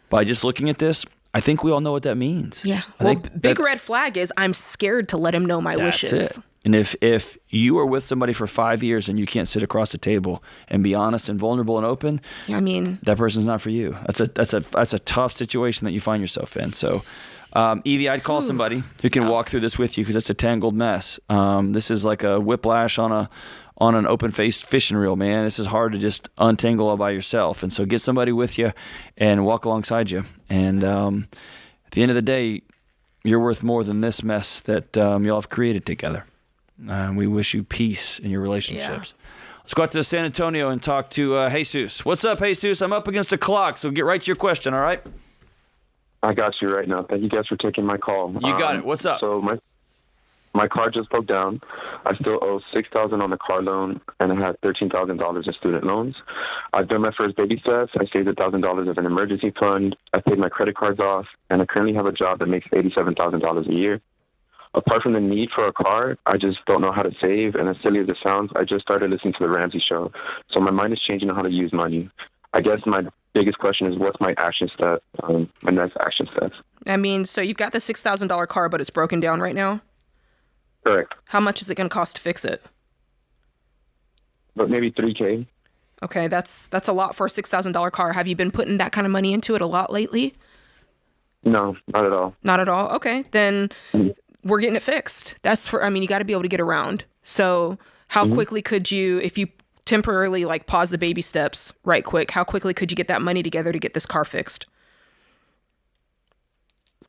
by just looking at this, I think we all know what that means. Yeah. Well, big red flag is I'm scared to let him know my wishes. That's it. And if you are with somebody for 5 years and you can't sit across the table and be honest and vulnerable and open, I mean, that person's not for you. That's a tough situation that you find yourself in. So, Evie, I'd call somebody who can walk through this with you because it's a tangled mess. This is like a whiplash on an open-faced fishing reel, man. This is hard to just untangle all by yourself. And so get somebody with you and walk alongside you. And at the end of the day, you're worth more than this mess that y'all have created together. We wish you peace in your relationships. Yeah. Let's go out to San Antonio and talk to Jesus. What's up, Jesus? I'm up against the clock, so get right to your question, all right? I got you right now. Thank you guys for taking my call. You got it. What's up? So my car just broke down. I still owe $6,000 on the car loan, and I had $13,000 in student loans. I've done my first baby steps. I saved $1,000 as an emergency fund. I paid my credit cards off, and I currently have a job that makes $87,000 a year. Apart from the need for a car, I just don't know how to save, and as silly as it sounds, I just started listening to the Ramsey show. So my mind is changing on how to use money. I guess my biggest question is, what's my action step, my next action steps? I mean, so you've got the $6,000 car, but it's broken down right now? Correct. How much is it going to cost to fix it? But maybe $3,000. Okay, that's a lot for a $6,000 car. Have you been putting that kind of money into it a lot lately? No, not at all. Not at all? Okay, then we're getting it fixed. You got to be able to get around. So how quickly could you, if you temporarily pause the baby steps right quick, how quickly could you get that money together to get this car fixed?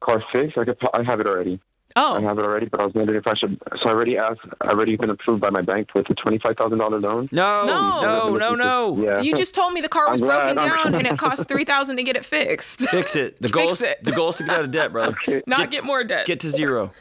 Car fixed? I have it already. Oh. I have it already, but I was wondering if I should. So I already been approved by my bank with a $25,000 loan. No. Yeah. You just told me the car was broken down and it cost $3,000 to get it fixed. Fix it. The goal is to get out of debt, brother. Not get more debt. Get to zero.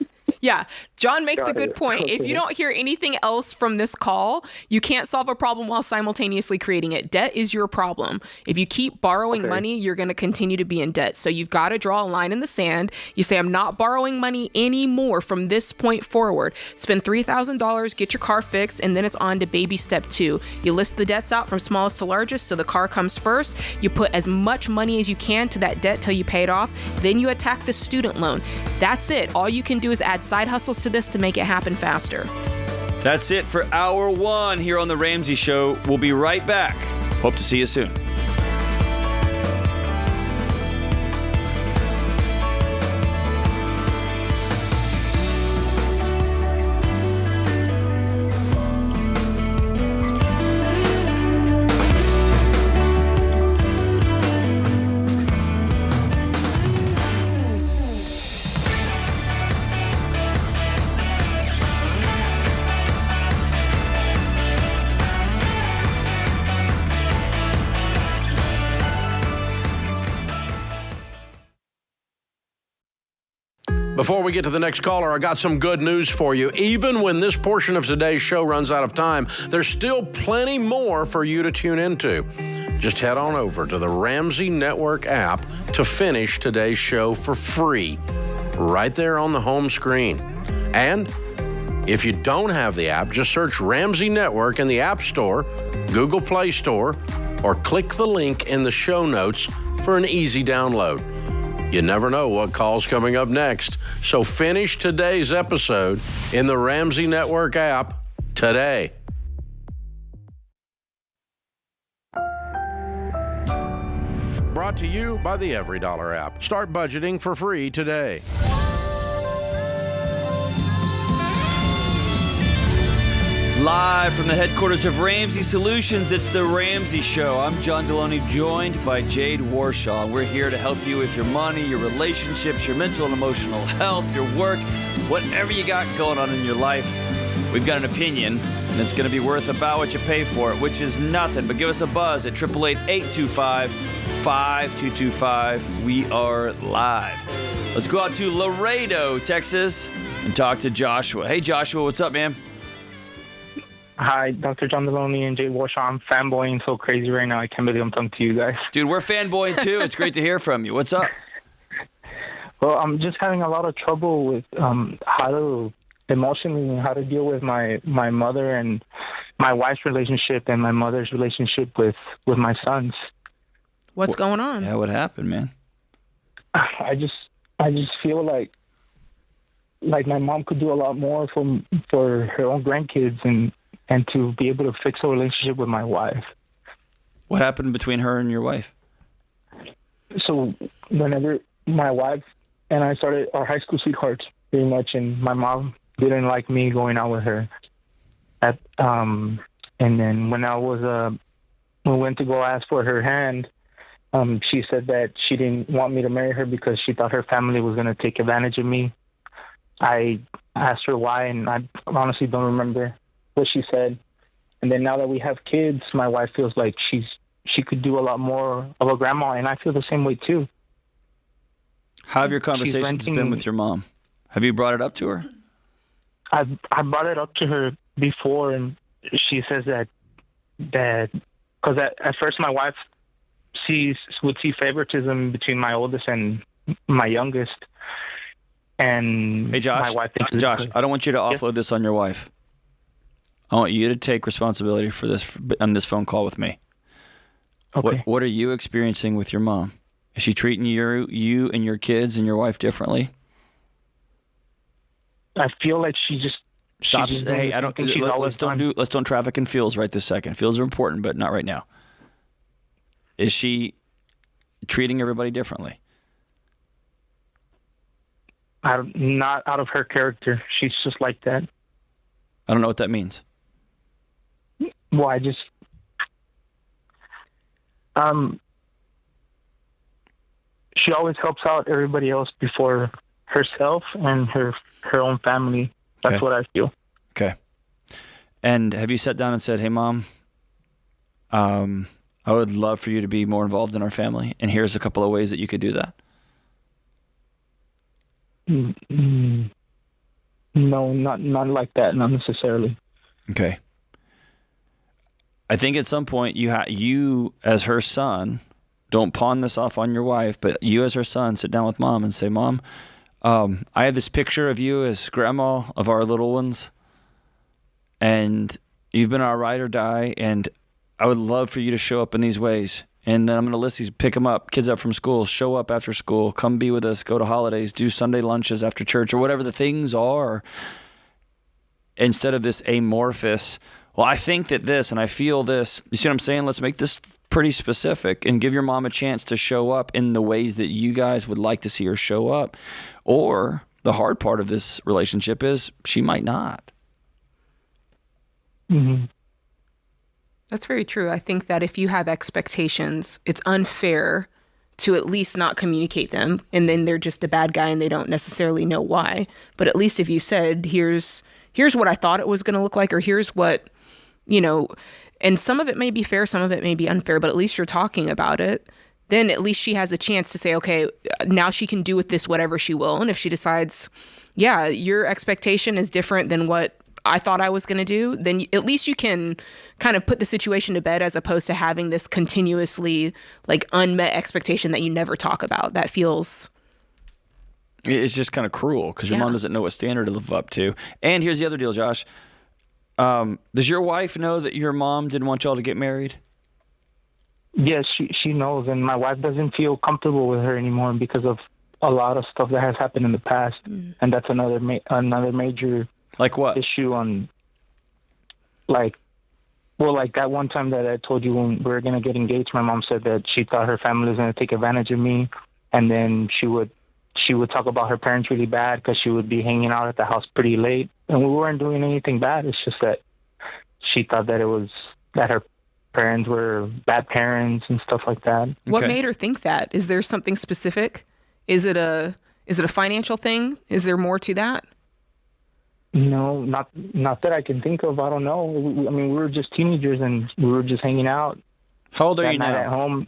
Yeah. John makes a good point. Okay. If you don't hear anything else from this call, you can't solve a problem while simultaneously creating it. Debt is your problem. If you keep borrowing money, you're going to continue to be in debt. So you've got to draw a line in the sand. You say, I'm not borrowing money anymore from this point forward. Spend $3,000, get your car fixed, and then it's on to baby step 2. You list the debts out from smallest to largest, so the car comes first. You put as much money as you can to that debt till you pay it off. Then you attack the student loan. That's it. All you can do is add side hustles to this to make it happen faster. That's it for hour 1 here on The Ramsey Show. We'll be right back. Hope to see you soon. Before we get to the next caller, I got some good news for you. Even when this portion of today's show runs out of time, there's still plenty more for you to tune into. Just head on over to the Ramsey Network app to finish today's show for free, right there on the home screen. And if you don't have the app, just search Ramsey Network in the App Store, Google Play Store, or click the link in the show notes for an easy download. You never know what call's coming up next, so finish today's episode in the Ramsey Network app today. Brought to you by the EveryDollar app. Start budgeting for free today. Live from the headquarters of Ramsey Solutions, it's The Ramsey Show. I'm John Delony, joined by Jade Warshaw. We're here to help you with your money, your relationships, your mental and emotional health, your work, whatever you got going on in your life. We've got an opinion, and it's going to be worth about what you pay for it, which is nothing. But give us a buzz at 888-825-5225. We are live. Let's go out to Laredo, Texas. and talk to Joshua. Hey, Joshua, what's up, man? Hi, Dr. John Delony and Jade Warshaw. I'm fanboying so crazy right now. I can't believe I'm talking to you guys. Dude, we're fanboying too. It's great to hear from you. What's up? Well, I'm just having a lot of trouble with how to emotionally, how to deal with my mother and my wife's relationship and my mother's relationship with my sons. What's going on? Yeah, what happened, man? I just feel like my mom could do a lot more for her own grandkids and to be able to fix a relationship with my wife. What happened between her and your wife? So whenever my wife and I started our high school sweethearts, pretty much, and my mom didn't like me going out with her. And then when we went to go ask for her hand, she said that she didn't want me to marry her because she thought her family was going to take advantage of me. I asked her why, and I honestly don't remember what she said. And then now that we have kids, my wife feels like she could do a lot more of a grandma, and I feel the same way too. How have your conversations been with your mom? Have you brought it up to her? I brought it up to her before, and she says that because at first my wife would see favoritism between my oldest and my youngest. And hey, Josh, my wife thinks Josh, I don't want you to offload this on your wife. I want you to take responsibility for this on this phone call with me. Okay. What are you experiencing with your mom? Is she treating you and your kids and your wife differently? I feel like she just stops. Hey, I don't. Let's don't traffic in feels right this second. Feels are important, but not right now. Is she treating everybody differently? Not out of her character. She's just like that. I don't know what that means. Well, I just she always helps out everybody else before herself and her own family. That's what I feel. Okay. And have you sat down and said, "Hey, Mom, I would love for you to be more involved in our family, and here's a couple of ways that you could do that"? No, not like that. Not necessarily. Okay. I think at some point you as her son, don't pawn this off on your wife, but you as her son sit down with Mom and say, "Mom, I have this picture of you as grandma of our little ones, and you've been our ride or die, and I would love for you to show up in these ways. And then I'm going to list these, pick them up, kids up from school, show up after school, come be with us, go to holidays, do Sunday lunches after church," or whatever the things are, instead of this amorphous, well, I think that this and I feel this. You see what I'm saying? Let's make this pretty specific and give your mom a chance to show up in the ways that you guys would like to see her show up. Or the hard part of this relationship is she might not. Mm-hmm. That's very true. I think that if you have expectations, it's unfair to at least not communicate them, and then they're just a bad guy and they don't necessarily know why. But at least if you said, here's what I thought it was going to look like, or here's what, and some of it may be fair, some of it may be unfair, but at least you're talking about it. Then at least she has a chance to say, okay, now she can do with this whatever she will. And if she decides, yeah, your expectation is different than what I thought I was going to do, then at least you can kind of put the situation to bed, as opposed to having this continuously unmet expectation that you never talk about. That feels... It's just kind of cruel because your mom doesn't know what standard to live up to. And here's the other deal, Josh. Does your wife know that your mom didn't want y'all to get married? Yes, she knows, and my wife doesn't feel comfortable with her anymore because of a lot of stuff that has happened in the past, and that's another major issue on that one time that I told you when we were gonna get engaged. My mom said that she thought her family was gonna take advantage of me, and then she would talk about her parents really bad because she would be hanging out at the house pretty late, and we weren't doing anything bad. It's just that she thought that it was that her parents were bad parents and stuff like that. What made her think that? Is there something specific? Is it a financial thing? Is there more to that? No, not that I can think of. I don't know. I mean, we were just teenagers and we were just hanging out. How old are you now? At home.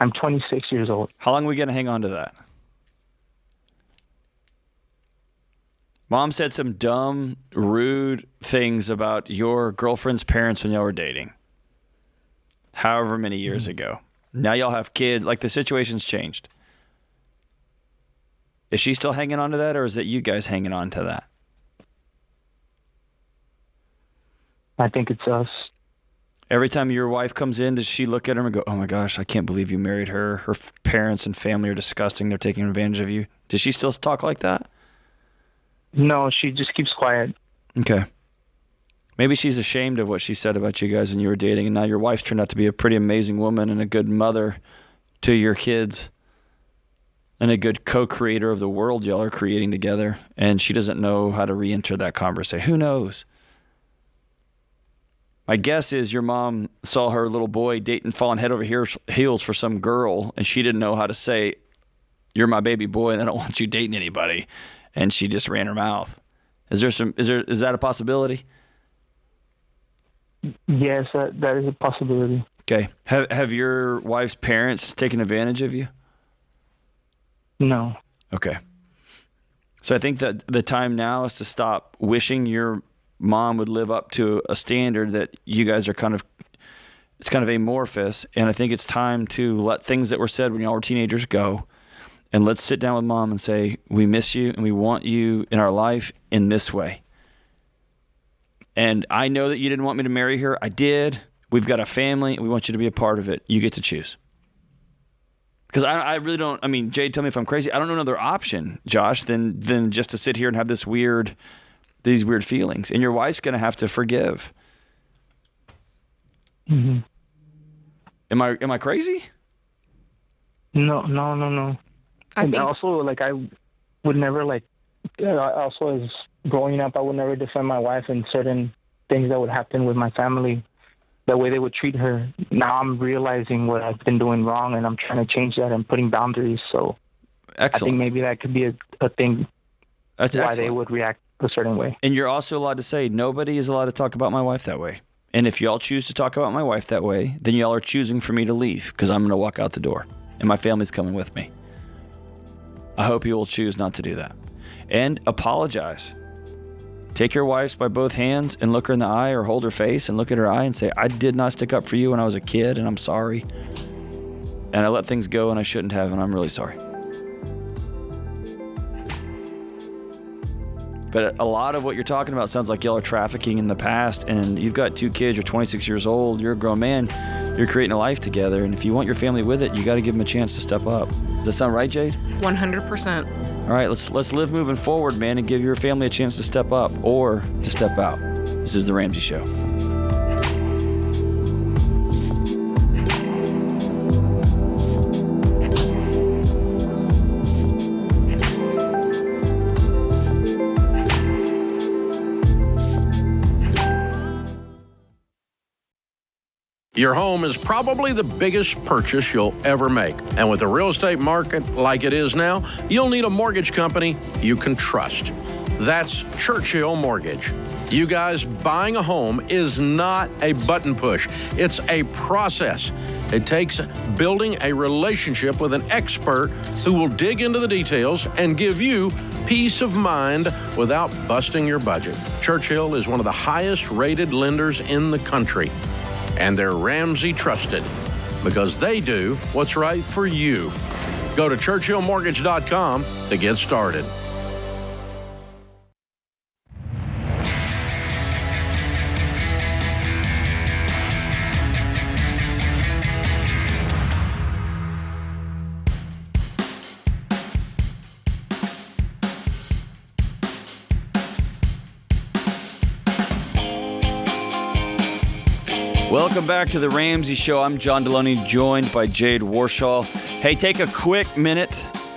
I'm 26 years old. How long are we going to hang on to that? Mom said some dumb, rude things about your girlfriend's parents when y'all were dating. However many years ago. Now y'all have kids. Like, the situation's changed. Is she still hanging on to that, or is it you guys hanging on to that? I think it's us. Every time your wife comes in, does she look at her and go, oh my gosh, I can't believe you married her. Her parents and family are disgusting. They're taking advantage of you. Does she still talk like that? No, she just keeps quiet. Okay. Maybe she's ashamed of what she said about you guys when you were dating, and now your wife's turned out to be a pretty amazing woman and a good mother to your kids and a good co-creator of the world y'all are creating together, and she doesn't know how to re-enter that conversation. Who knows? My guess is your mom saw her little boy dating, falling head over heels for some girl, and she didn't know how to say, you're my baby boy, and I don't want you dating anybody, and she just ran her mouth. Is that a possibility? Yes, that is a possibility. Okay. Have your wife's parents taken advantage of you? No. Okay. So I think that the time now is to stop wishing your mom would live up to a standard that you guys are it's kind of amorphous. And I think it's time to let things that were said when y'all were teenagers go. And let's sit down with mom and say, we miss you and we want you in our life in this way. And I know that you didn't want me to marry her. I did. We've got a family, and we want you to be a part of it. You get to choose. Because I really don't, I mean, Jade, tell me if I'm crazy. I don't know another option, Josh, than just to sit here and have these weird feelings. And your wife's going to have to forgive. Mm-hmm. Am I crazy? No. And think also, like, I would never, like, also as growing up, I would never defend my wife in certain things that would happen with my family, the way they would treat her. Now I'm realizing what I've been doing wrong, and I'm trying to change that and putting boundaries. So Excellent. I think maybe that could be a thing. That's why excellent. they would react a certain way. And you're also allowed to say, nobody is allowed to talk about my wife that way. And if y'all choose to talk about my wife that way, then y'all are choosing for me to leave because I'm going to walk out the door and my family's coming with me. I hope you will choose not to do that. And apologize. Take your wife by both hands and look her in the eye, or hold her face and look at her eye and say, I did not stick up for you when I was a kid, and I'm sorry. And I let things go and I shouldn't have, and I'm really sorry. But a lot of what you're talking about sounds like y'all are trafficking in the past, and you've got 2 kids, you're 26 years old, you're a grown man, you're creating a life together, and if you want your family with it, you got to give them a chance to step up. Does that sound right, Jade? 100%. All right, let's live moving forward, man, and give your family a chance to step up or to step out. This is The Ramsey Show. Your home is probably the biggest purchase you'll ever make. And with the real estate market like it is now, you'll need a mortgage company you can trust. That's Churchill Mortgage. You guys, buying a home is not a button push. It's a process. It takes building a relationship with an expert who will dig into the details and give you peace of mind without busting your budget. Churchill is one of the highest rated lenders in the country. And they're Ramsey trusted because they do what's right for you. Go to churchillmortgage.com to get started. Welcome back to The Ramsey Show. I'm John Delony, joined by Jade Warshaw. Hey, take a quick minute,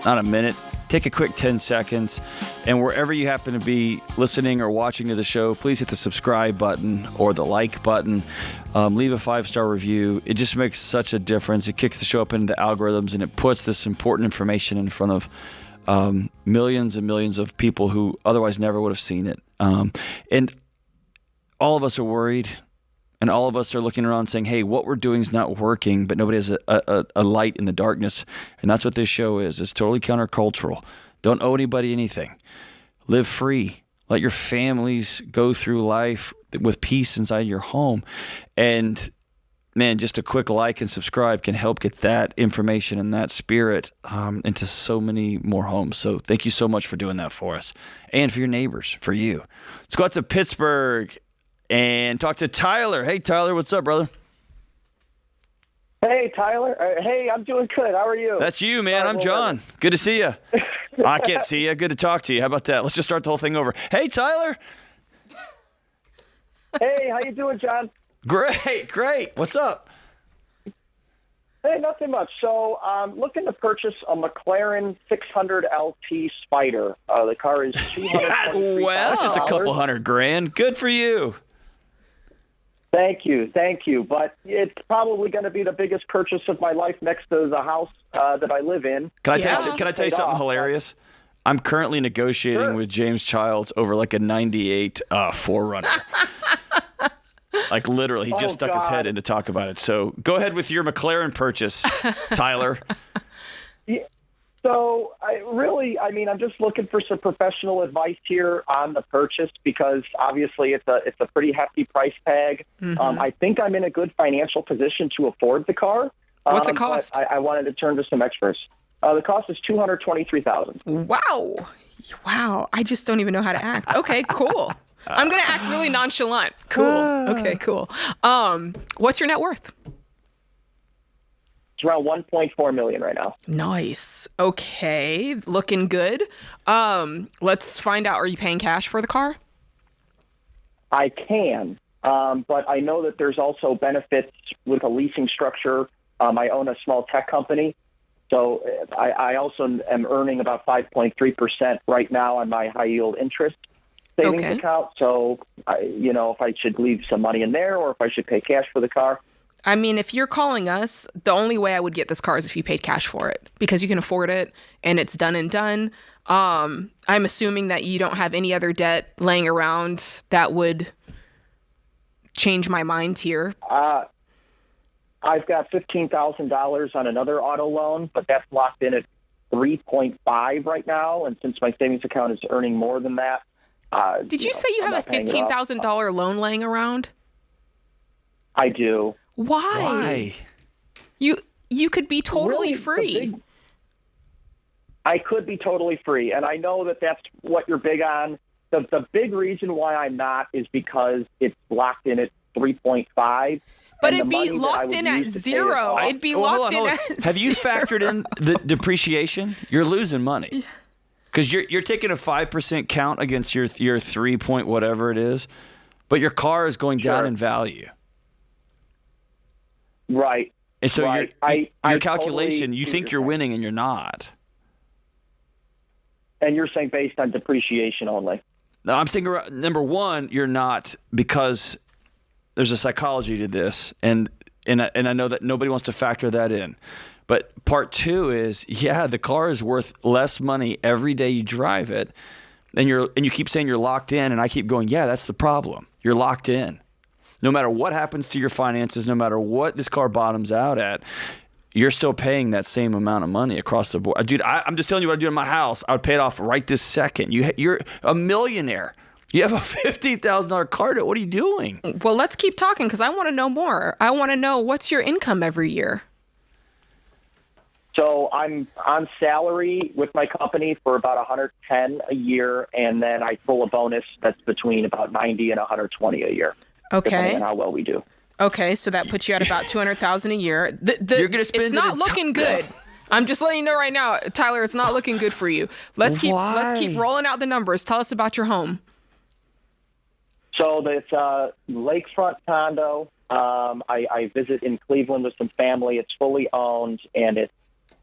not a minute, take a quick 10 seconds, and wherever you happen to be listening or watching to the show, please hit the subscribe button or the like button. Leave a 5-star review. It just makes such a difference. It kicks the show up into the algorithms, and it puts this important information in front of millions and millions of people who otherwise never would have seen it. And all of us are worried. And all of us are looking around saying, hey, what we're doing is not working, but nobody has a light in the darkness. And that's what this show is. It's totally countercultural. Don't owe anybody anything. live free. Let your families go through life with peace inside your home. And man, just a quick like and subscribe can help get that information and that spirit into so many more homes. So thank you so much for doing that for us and for your neighbors, for you. Let's go out to Pittsburgh and talk to Tyler. Hey, Tyler, what's up, brother? Hey, Tyler. Hey, I'm doing good. How are you? That's you, man. I'm John. Good to see you. I can't see you. Good to talk to you. How about that? Let's just start the whole thing over. Hey, Tyler. Hey, how you doing, John? Great. What's up? Hey, nothing much. So I'm looking to purchase a McLaren 600 LT Spider. The car is $223,000. Well, that's just a couple $100,000. Good for you. Thank you. But it's probably going to be the biggest purchase of my life next to the house that I live in. Can I tell you something hilarious? I'm currently negotiating with James Childs over like a 98 4Runner. Like literally, he just stuck his head in to talk about it. So go ahead with your McLaren purchase, Tyler. Yeah, so I'm just looking for some professional advice here on the purchase because obviously it's a pretty hefty price tag. Mm-hmm. I think I'm in a good financial position to afford the car. What's it cost? But I wanted to turn to some experts. The cost is $223,000. Wow. I just don't even know how to act. Okay, cool. I'm going to act really nonchalant. Cool. Okay, cool. What's your net worth? It's around $1.4 million right now. Nice. Okay. Looking good. Let's find out, are you paying cash for the car? I can, but I know that there's also benefits with a leasing structure. I own a small tech company. So I also am earning about 5.3% right now on my high yield interest savings account. So, if I should leave some money in there or if I should pay cash for the car. I mean, if you're calling us, the only way I would get this car is if you paid cash for it because you can afford it and it's done and done. I'm assuming that you don't have any other debt laying around that would change my mind here. I've got $15,000 on another auto loan, but that's locked in at 3.5 right now. And since my savings account is earning more than that, did you say you have a $15,000 loan laying around? I do. Why? You could be totally free. I could be totally free, and I know that that's what you're big on. The big reason why I'm not is because it's locked in at 3.5. But it'd be locked in at zero. It'd be locked in at zero. Have you factored in the depreciation? You're losing money. Because you're taking a 5% count against your 3 point whatever it is, but your car is going down in value. Right. And so your calculation, totally you think you're winning and you're not. And you're saying based on depreciation only. No, I'm saying number one, you're not, because there's a psychology to this, and I know that nobody wants to factor that in. But part two is, the car is worth less money every day you drive it, and you keep saying you're locked in, and I keep going, that's the problem. You're locked in. No matter what happens to your finances, no matter what this car bottoms out at, you're still paying that same amount of money across the board. Dude, I'm just telling you what I do in my house. I would pay it off right this second. You're a millionaire. You have a $15,000 car note. What are you doing? Well, let's keep talking because I want to know more. I want to know, what's your income every year? So I'm on salary with my company for about $110 a year, and then I pull a bonus that's between about $90 and $120 a year. Okay. Depending on how well we do. Okay, so that puts you at about $200,000 a year. You're gonna spend it's not looking good. I'm just letting you know right now, Tyler. It's not looking good for you. Let's keep rolling out the numbers. Tell us about your home. So it's a lakefront condo. I visit in Cleveland with some family. It's fully owned, and it's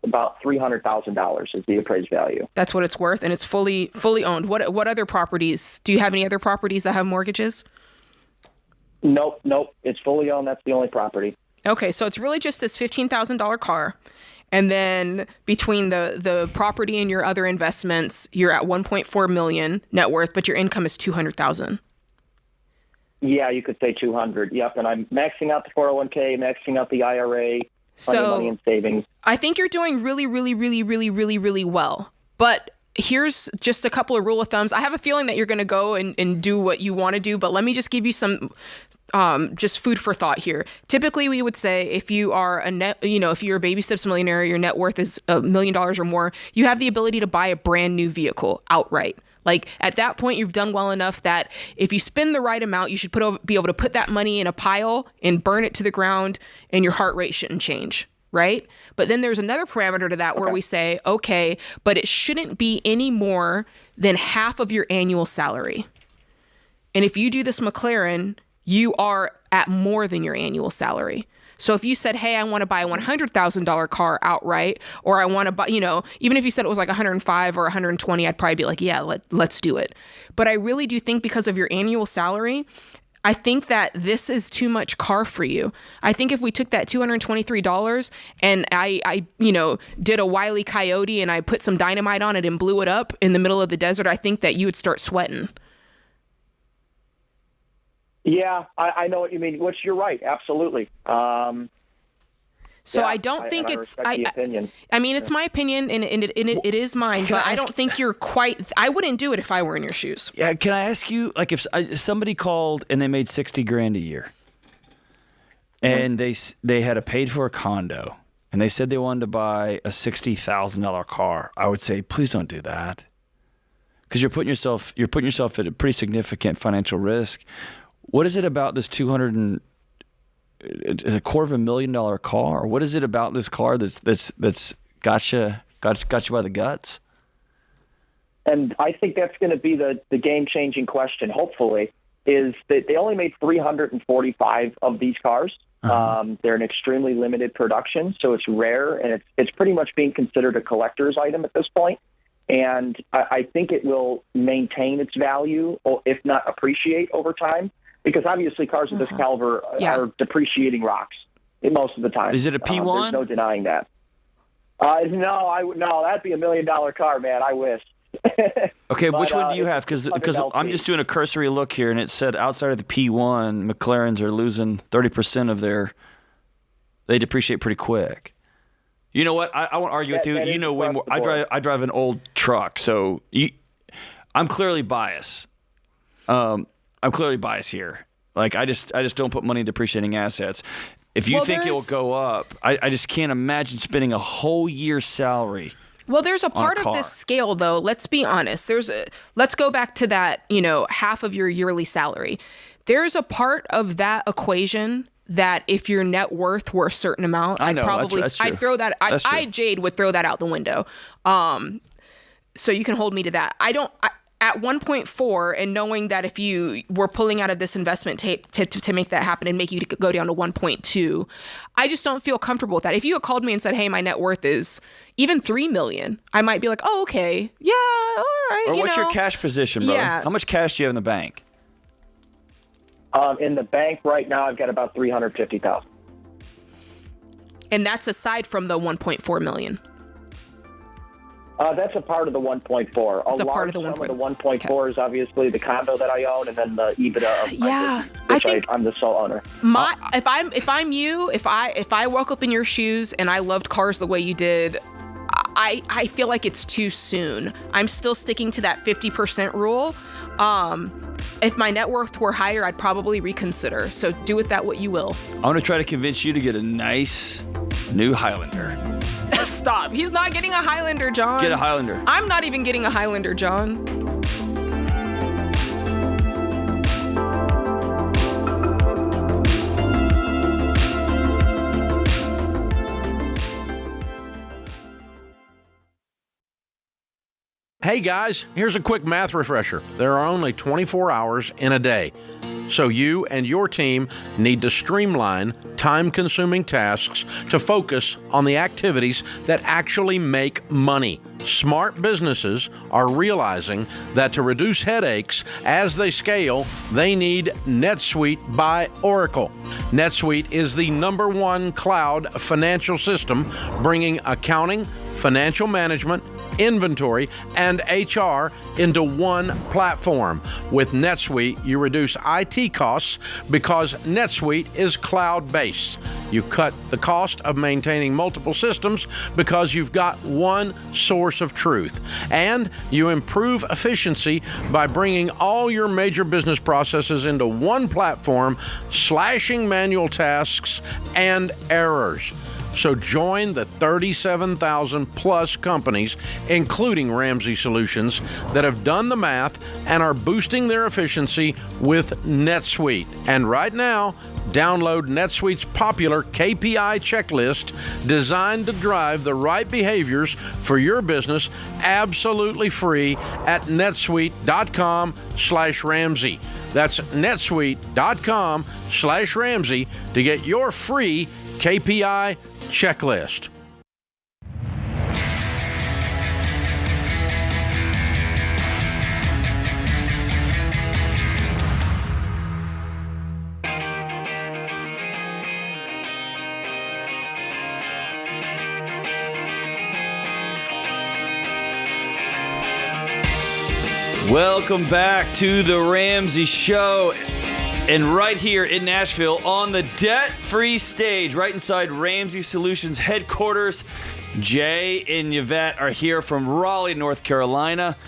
about $300,000 is the appraised value. That's what it's worth, and it's fully owned. What other properties? Do you have any other properties that have mortgages? Nope. It's fully owned. That's the only property. Okay, so it's really just this $15,000 car. And then between the property and your other investments, you're at $1.4 million net worth, but your income is $200,000. Yeah, you could say 200. Yep, and I'm maxing out the 401k, maxing out the IRA, money in savings. I think you're doing really, really, really, really, really, really well. But here's just a couple of rule of thumbs. I have a feeling that you're going to go and do what you want to do, but let me just give you some just food for thought here. Typically, we would say if you are if you're a baby steps millionaire, your net worth is $1 million or more, you have the ability to buy a brand new vehicle outright. Like at that point, you've done well enough that if you spend the right amount, you should be able to put that money in a pile and burn it to the ground, and your heart rate shouldn't change, right? But then there's another parameter to that where we say, okay, but it shouldn't be any more than half of your annual salary. And if you do this McLaren, you are at more than your annual salary. So if you said, hey, I want to buy a $100,000 car outright, or I want to buy, even if you said it was like 105 or 120, I'd probably be like, yeah, let's do it. But I really do think because of your annual salary, I think that this is too much car for you. I think if we took that $223 and I did a Wile E. Coyote and I put some dynamite on it and blew it up in the middle of the desert, I think that you would start sweating. Yeah, I know what you mean. Which you're right, absolutely. So I don't think it's. Opinion. I mean, it's my opinion, and it is mine. But I don't think you're quite. I wouldn't do it if I were in your shoes. Yeah, can I ask you, like, if somebody called and they made $60,000 a year, and they had a paid for a condo, and they said they wanted to buy a $60,000 car, I would say, please don't do that, because you're putting yourself at a pretty significant financial risk. What is it about this $250,000 car? What is it about this car that's got you by the guts? And I think that's going to be the game-changing question, hopefully, is that they only made 345 of these cars. They're an extremely limited production, so it's rare, and it's pretty much being considered a collector's item at this point. And I think it will maintain its value, or if not appreciate over time. Because obviously cars of this caliber are depreciating rocks most of the time. Is it a P1? There's no denying that. No, that'd be $1 million car, man. I wish. Okay, which one do you have? Because I'm just doing a cursory look here, and it said outside of the P1, McLarens are losing 30% of they depreciate pretty quick. You know what? I won't argue with you. You know way more. I drive an old truck, so I'm clearly biased. I'm clearly biased here. Like I just don't put money in depreciating assets. If you think it will go up, I just can't imagine spending a whole year's salary. Well, there's a part of this scale, though. Let's be honest. Let's go back to that, half of your yearly salary. There's a part of that equation that if your net worth were a certain amount, I'd throw that. Jade would throw that out the window. So you can hold me to that. At 1.4, and knowing that if you were pulling out of this investment to make that happen and make you go down to 1.2, I just don't feel comfortable with that. If you had called me and said, hey, my net worth is even $3 million, I might be like, oh, okay. Yeah, all right. Or what's your cash position, brother? Yeah. How much cash do you have in the bank? In the bank right now, I've got about $350,000. And that's aside from the $1.4 million. That's a part of the 1.4. It's a part of the 1.4. The 1.4 is obviously the condo that I own, and then the EBITDA of my business, which I'm the sole owner. If I'm you, if I woke up in your shoes and I loved cars the way you did, I feel like it's too soon. I'm still sticking to that 50% rule. If my net worth were higher, I'd probably reconsider. So do with that what you will. I want to try to convince you to get a nice new Highlander. Stop. He's not getting a Highlander, John. Get a Highlander. I'm not even getting a Highlander, John. Hey guys, here's a quick math refresher. There are only 24 hours in a day. So you and your team need to streamline time-consuming tasks to focus on the activities that actually make money. Smart businesses are realizing that to reduce headaches as they scale, they need NetSuite by Oracle. NetSuite is the #1 cloud financial system, bringing accounting, financial management, inventory, and HR into one platform. With NetSuite, you reduce IT costs because NetSuite is cloud-based. You cut the cost of maintaining multiple systems because you've got one source of truth. And you improve efficiency by bringing all your major business processes into one platform, slashing manual tasks and errors. So join the 37,000 plus companies, including Ramsey Solutions, that have done the math and are boosting their efficiency with NetSuite. And right now, download NetSuite's popular KPI checklist designed to drive the right behaviors for your business absolutely free at netsuite.com/Ramsey. That's netsuite.com/Ramsey to get your free KPI checklist. Welcome back to the Ramsey Show. And right here in Nashville on the debt-free stage, right inside Ramsey Solutions headquarters, Jay and Yvette are here from Raleigh, North Carolina.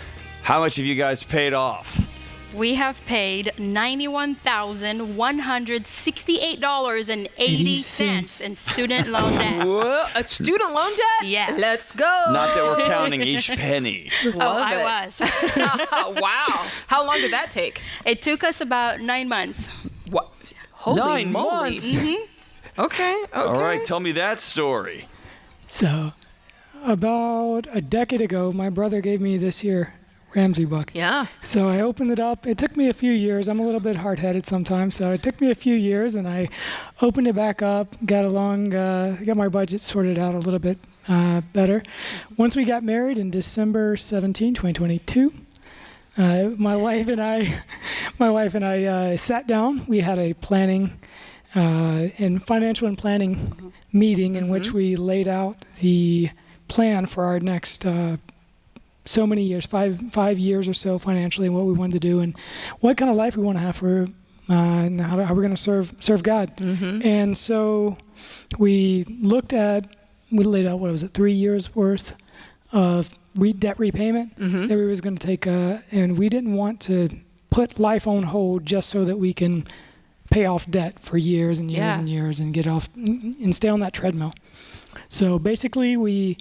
How much have you guys paid off? We have paid $91,168.80 in student loan debt. Whoa, a student loan debt? Yes. Let's go. Not that we're counting each penny. I was. Wow. How long did that take? It took us about 9 months. What? Holy 9 moly. months? Mm-hmm. Okay. All right, tell me that story. So, about a decade ago, my brother gave me this here Ramsey book. Yeah. So I opened it up. It took me a few years. I'm a little bit hard-headed sometimes, so it took me a few years, and I opened it back up, got my budget sorted out a little bit better. Once we got married in December 17, 2022, my wife and I sat down. We had a planning and financial and planning meeting in which we laid out the plan for our next so many years, five years or so financially, what we wanted to do and what kind of life we want to have for and how we're going to serve God. And so we laid out, 3 years worth of debt repayment that we was going to take, and we didn't want to put life on hold just so that we can pay off debt for years and years and years and get off and stay on that treadmill. So basically we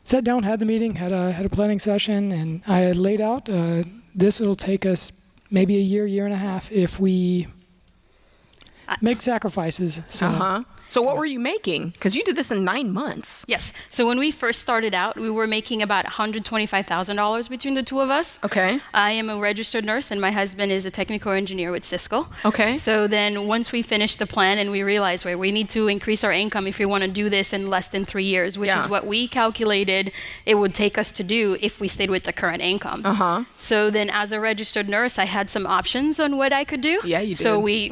sat down, had the meeting, had a planning session, and I had laid out it'll take us maybe a year and a half if we make sacrifices. So what were you making? Because you did this in 9 months. Yes. So when we first started out, we were making about $125,000 between the two of us. Okay. I am a registered nurse, and my husband is a technical engineer with Cisco. Okay. So then once we finished the plan and we realized we need to increase our income if we want to do this in less than 3 years, which is what we calculated it would take us to do if we stayed with the current income. So then as a registered nurse, I had some options on what I could do. Yeah, you did. So we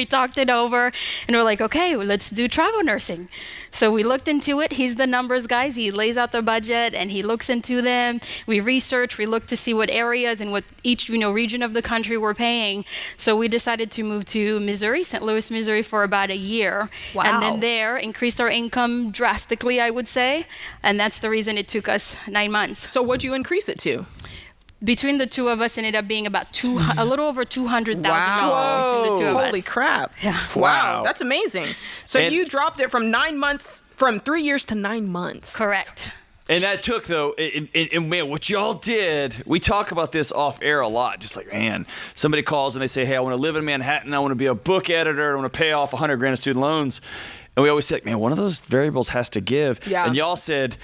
talked it over, and we're like, okay, well, let's do travel nursing. So we looked into it. He's the numbers guy. He lays out the budget and he looks into them. We research, we look to see what areas and what each region of the country we're paying. So we decided to move to Missouri, St. Louis, Missouri for about a year. Wow. And then there increased our income drastically, I would say. And that's the reason it took us 9 months. So what'd you increase it to? Between the two of us, ended up being about a little over $200,000 between the two of us. Holy crap. Yeah. Wow. That's amazing. So you dropped it from 9 months, from 3 years to 9 months. Correct. And that took, though, and man, what y'all did, we talk about this off air a lot. Just like, man, somebody calls and they say, hey, I want to live in Manhattan. I want to be a book editor. I want to pay off $100,000 in student loans. And we always say, man, one of those variables has to give. Yeah. And y'all said,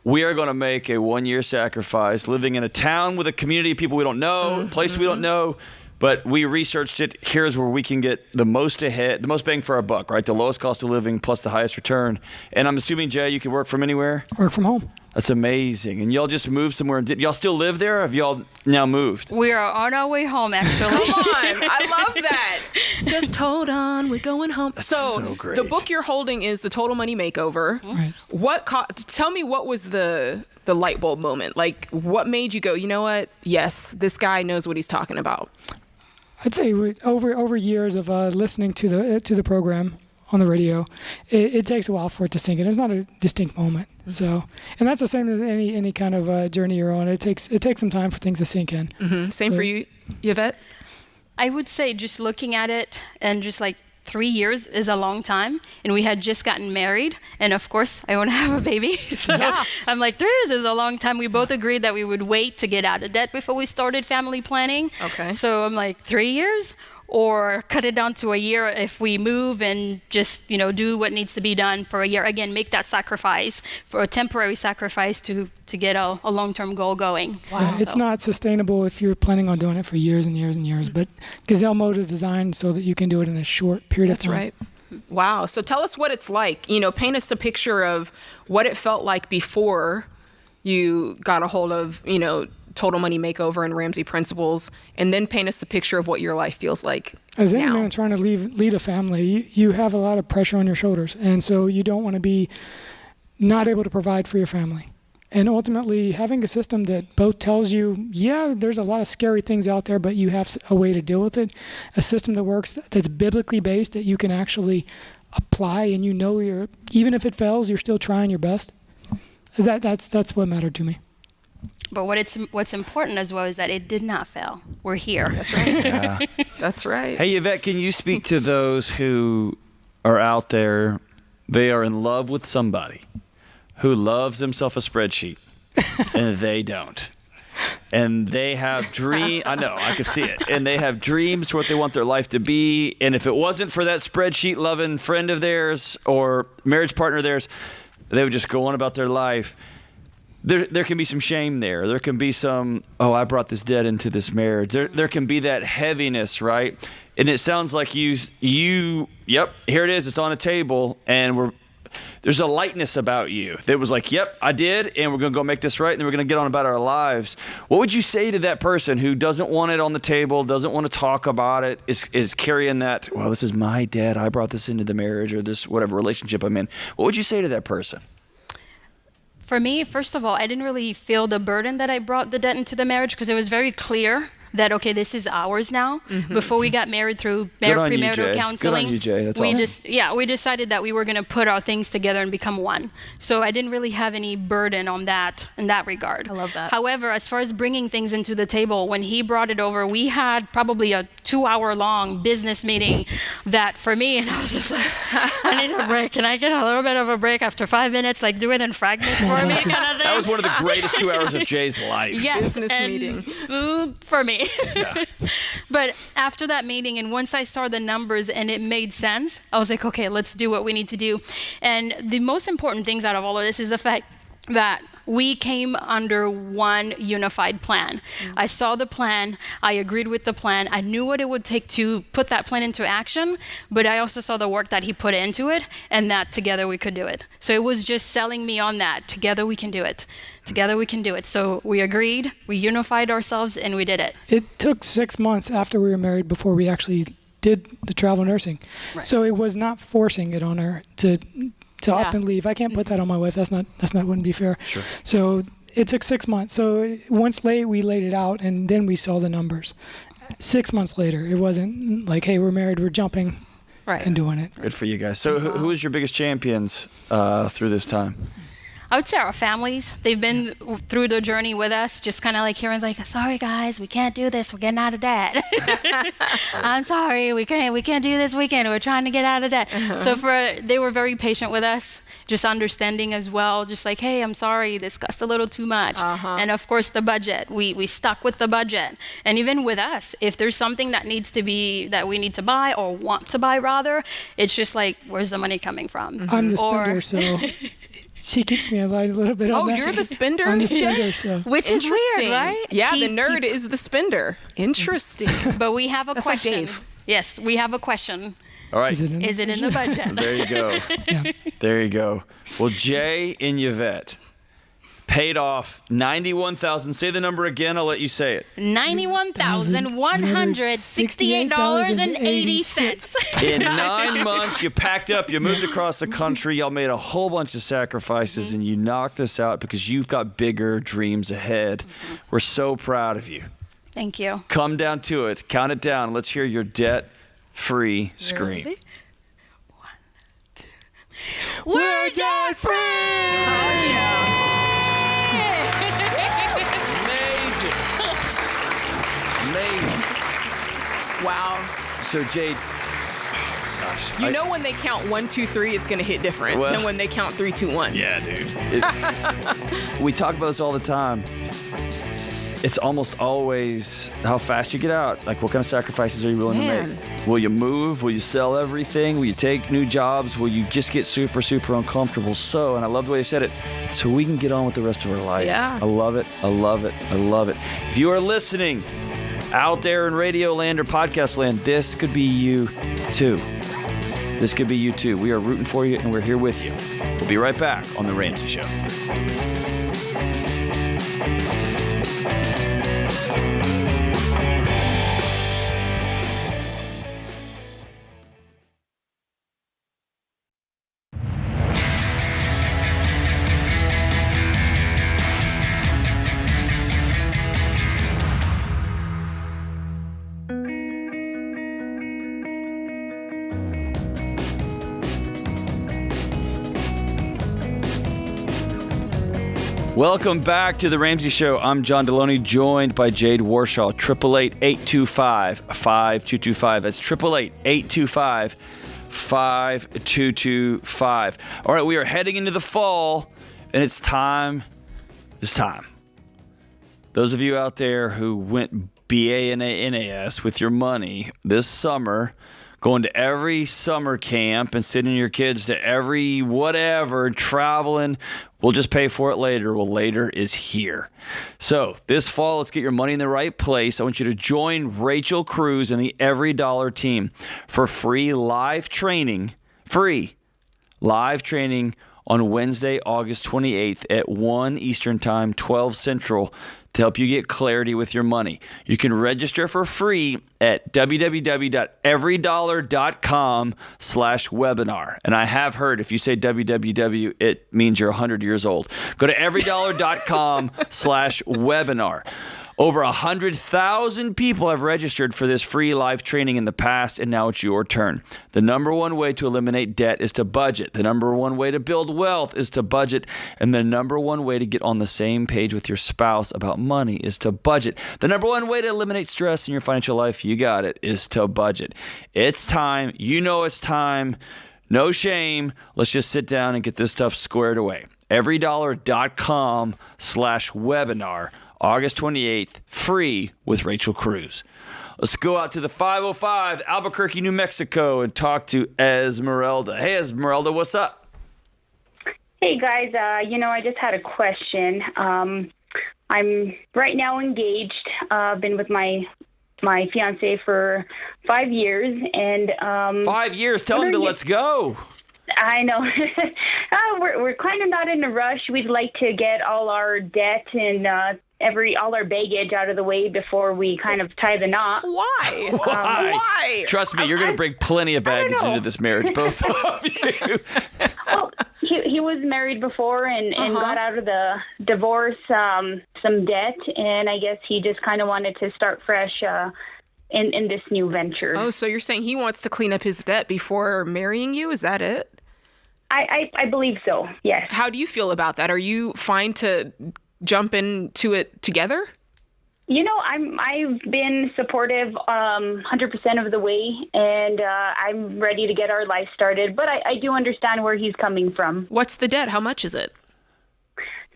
we are going to make a 1 year sacrifice living in a town with a community of people we don't know, a place we don't know. But we researched it. Here's where we can get the most bang for our buck, right? The lowest cost of living plus the highest return. And I'm assuming, Jay, you can work from anywhere? Work from home. That's amazing. And y'all just moved somewhere. Did y'all still live there, or have y'all now moved? We are on our way home, actually. Come on. I love that. Just hold on. We're going home. So great. The book you're holding is The Total Money Makeover. Right. Tell me, what was the light bulb moment? Like, what made you go, you know what? Yes, this guy knows what he's talking about. I'd say over years of listening to the program on the radio, it takes a while for it to sink in. It's not a distinct moment. Mm-hmm. So, and that's the same as any kind of journey you're on. It takes some time for things to sink in. Mm-hmm. Same for you, Yvette? I would say just looking at it and just like 3 years is a long time, and we had just gotten married, and of course I want to have a baby. So yeah. I'm like, 3 years is a long time. We both agreed that we would wait to get out of debt before we started family planning. Okay. So I'm like, 3 years? Or cut it down to a year if we move and just, do what needs to be done for a year. Again, make that sacrifice, for a temporary sacrifice to get a long-term goal going. Wow. It's not sustainable if you're planning on doing it for years and years and years, but Gazelle Mode is designed so that you can do it in a short period of time. That's right. Wow. So tell us what it's like. Paint us a picture of what it felt like before you got a hold of, Total Money Makeover and Ramsey Principles, and then paint us a picture of what your life feels like as any now. man trying to lead a family. You have a lot of pressure on your shoulders, and so you don't want to be not able to provide for your family. And ultimately, having a system that both tells you, yeah, there's a lot of scary things out there, but you have a way to deal with it, a system that works, that's biblically based, that you can actually apply, and even if it fails, you're still trying your best. That's what mattered to me. But what's important as well is that it did not fail. We're here. That's right. Yeah. That's right. Hey, Yvette, can you speak to those who are out there, they are in love with somebody who loves himself a spreadsheet, and they don't. And they have dreams. I know, I can see it. And they have dreams for what they want their life to be. And if it wasn't for that spreadsheet-loving friend of theirs or marriage partner of theirs, they would just go on about their life. There can be some shame there. There can be some, I brought this debt into this marriage. There can be that heaviness, right? And it sounds like yep, here it is. It's on a table, and there's a lightness about you that was like, yep, I did, and we're going to go make this right, and then we're going to get on about our lives. What would you say to that person who doesn't want it on the table, doesn't want to talk about it, is carrying that, well, this is my debt. I brought this into the marriage or this whatever relationship I'm in. What would you say to that person? For me, first of all, I didn't really feel the burden that I brought the debt into the marriage, because it was very clear that, okay, this is ours now. Mm-hmm. Before we got married through premarital counseling, good on you, Jay. That's awesome. We decided that we were going to put our things together and become one. So I didn't really have any burden on that in that regard. I love that. However, as far as bringing things into the table, when he brought it over, we had probably a 2-hour-long business meeting that for me, and I was just like, I need a break. Can I get a little bit of a break after 5 minutes? Like, do it in fragments for me, kind of thing. That was one of the greatest 2 hours of Jay's life. Yes, business meeting. For me. Yeah. But after that meeting, and once I saw the numbers and it made sense, I was like, okay, let's do what we need to do. And the most important things out of all of this is the fact that we came under one unified plan. Mm-hmm. I saw the plan. I agreed with the plan. I knew what it would take to put that plan into action, but I also saw the work that he put into it, and that together we could do it. So it was just selling me on that. Together we can do it. Together we can do it. So we agreed, we unified ourselves, and we did it. It took 6 months after we were married before we actually did the travel nursing. Right. So it was not forcing it on her to up and leave. I can't put that on my wife. That's not wouldn't be fair. Sure. So it took 6 months. So once we laid it out, and then we saw the numbers. 6 months later, it wasn't like, hey, we're married, we're jumping and doing it. Good for you guys. So who is your biggest champions through this time? I would say our families. They've been through the journey with us, just kind of like Kieran's like, sorry guys, we can't do this. We're getting out of debt. I'm sorry, we can't do this weekend. We're trying to get out of debt. Uh-huh. So they were very patient with us, just understanding as well, just like, hey, I'm sorry, this cost a little too much. Uh-huh. And of course the budget, we stuck with the budget. And even with us, if there's something that we need to buy or want to buy rather, it's just like, where's the money coming from? Mm-hmm. I'm the spender, so she keeps me alive a little bit on that. Oh, you're the spender? I'm the spender, so. Which is weird, right? Yeah, the nerd is the spender. Interesting. But we have a That's question. Like Dave. Yes, we have a question. All right. Is it in the budget? There you go. Yeah. There you go. Well, Jay and Yvette, paid off $91,000. Say the number again. I'll let you say it. $91,168.80. In 9 months, you packed up, you moved across the country, y'all made a whole bunch of sacrifices, and you knocked this out because you've got bigger dreams ahead. We're so proud of you. Thank you. Come down to it. Count it down. Let's hear your debt-free scream. Ready? 1, 2. We're debt-free! Oh, yeah. Amazing. Wow. So, Jade, you know when they count 1, 2, 3, it's going to hit different than when they count 3, 2, 1. Yeah, dude. We talk about this all the time. It's almost always how fast you get out. Like, what kind of sacrifices are you willing to make? Will you move? Will you sell everything? Will you take new jobs? Will you just get super, super uncomfortable? So, and I love the way you said it, so we can get on with the rest of our life. Yeah. I love it. I love it. I love it. If you are listening out there in radio land or podcast land, this could be you too. This could be you too. We are rooting for you, and we're here with you. We'll be right back on The Ramsey Show. Welcome back to The Ramsey Show. I'm John Delony, joined by Jade Warshaw. 888-825-5225. That's 888-825-5225. All right, we are heading into the fall, and it's time. It's time. Those of you out there who went BA and NAS with your money this summer, going to every summer camp and sending your kids to every whatever, traveling, we'll just pay for it later. Well, later is here. So this fall, let's get your money in the right place. I want you to join Rachel Cruz and the Every Dollar team for free live training on Wednesday, August 28th at 1 Eastern Time, 12 Central, to help you get clarity with your money. You can register for free at www.everydollar.com/webinar. And I have heard if you say www, it means you're 100 years old. Go to everydollar.com/webinar. Over 100,000 people have registered for this free live training in the past, and now it's your turn. The number one way to eliminate debt is to budget. The number one way to build wealth is to budget. And the number one way to get on the same page with your spouse about money is to budget. The number one way to eliminate stress in your financial life, you got it, is to budget. It's time. You know it's time. No shame. Let's just sit down and get this stuff squared away. everydollar.com/webinar. August 28th, free with Rachel Cruz. Let's go out to the 505 Albuquerque, New Mexico, and talk to Esmeralda. Hey, Esmeralda, what's up? Hey, guys. I just had a question. I'm right now engaged. I've been with my fiance for 5 years, and 5 years. Tell him to let's go. I know. We're kind of not in a rush. We'd like to get all our debt and all our baggage out of the way before we kind of tie the knot. Why? Why? Trust me, you're going to bring plenty of baggage into this marriage, both of you. Well, he was married before and got out of the divorce some debt, and I guess he just kind of wanted to start fresh in this new venture. Oh, so you're saying he wants to clean up his debt before marrying you? Is that it? I believe so, yes. How do you feel about that? Are you fine to jump into it together? I've been supportive 100% of the way, and I'm ready to get our life started, but I do understand where he's coming from. What's the debt? How much is it?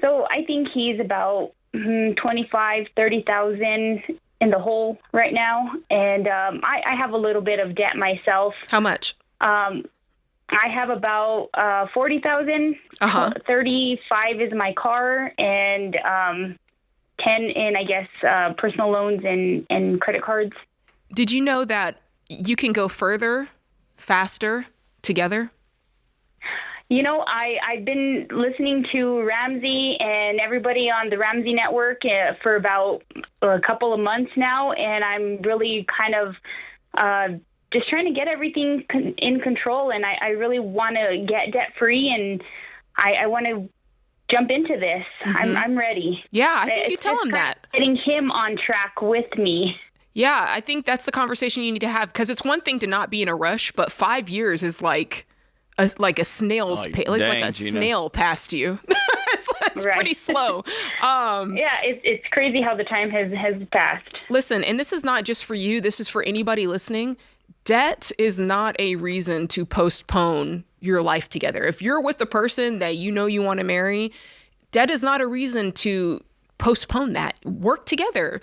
So I think he's about $25,000-$30,000 in the hole right now, and I have a little bit of debt myself. How much? I have about $40,000. 35 is my car, and 10 in, I guess, personal loans and credit cards. Did you know that you can go further, faster together? I've been listening to Ramsey and everybody on the Ramsey network for about a couple of months now, and I'm really kind of just trying to get everything in control, and I really want to get debt-free, and I want to jump into this. I'm ready. Yeah, I think you tell him that. Getting him on track with me. Yeah, I think that's the conversation you need to have, because it's one thing to not be in a rush, but 5 years is like a snail's pace. It's like a snail past you. it's pretty slow. Yeah, it's crazy how the time has passed. Listen, and this is not just for you. This is for anybody listening. Debt is not a reason to postpone your life together. If you're with the person that you know you want to marry, debt is not a reason to postpone that. Work together.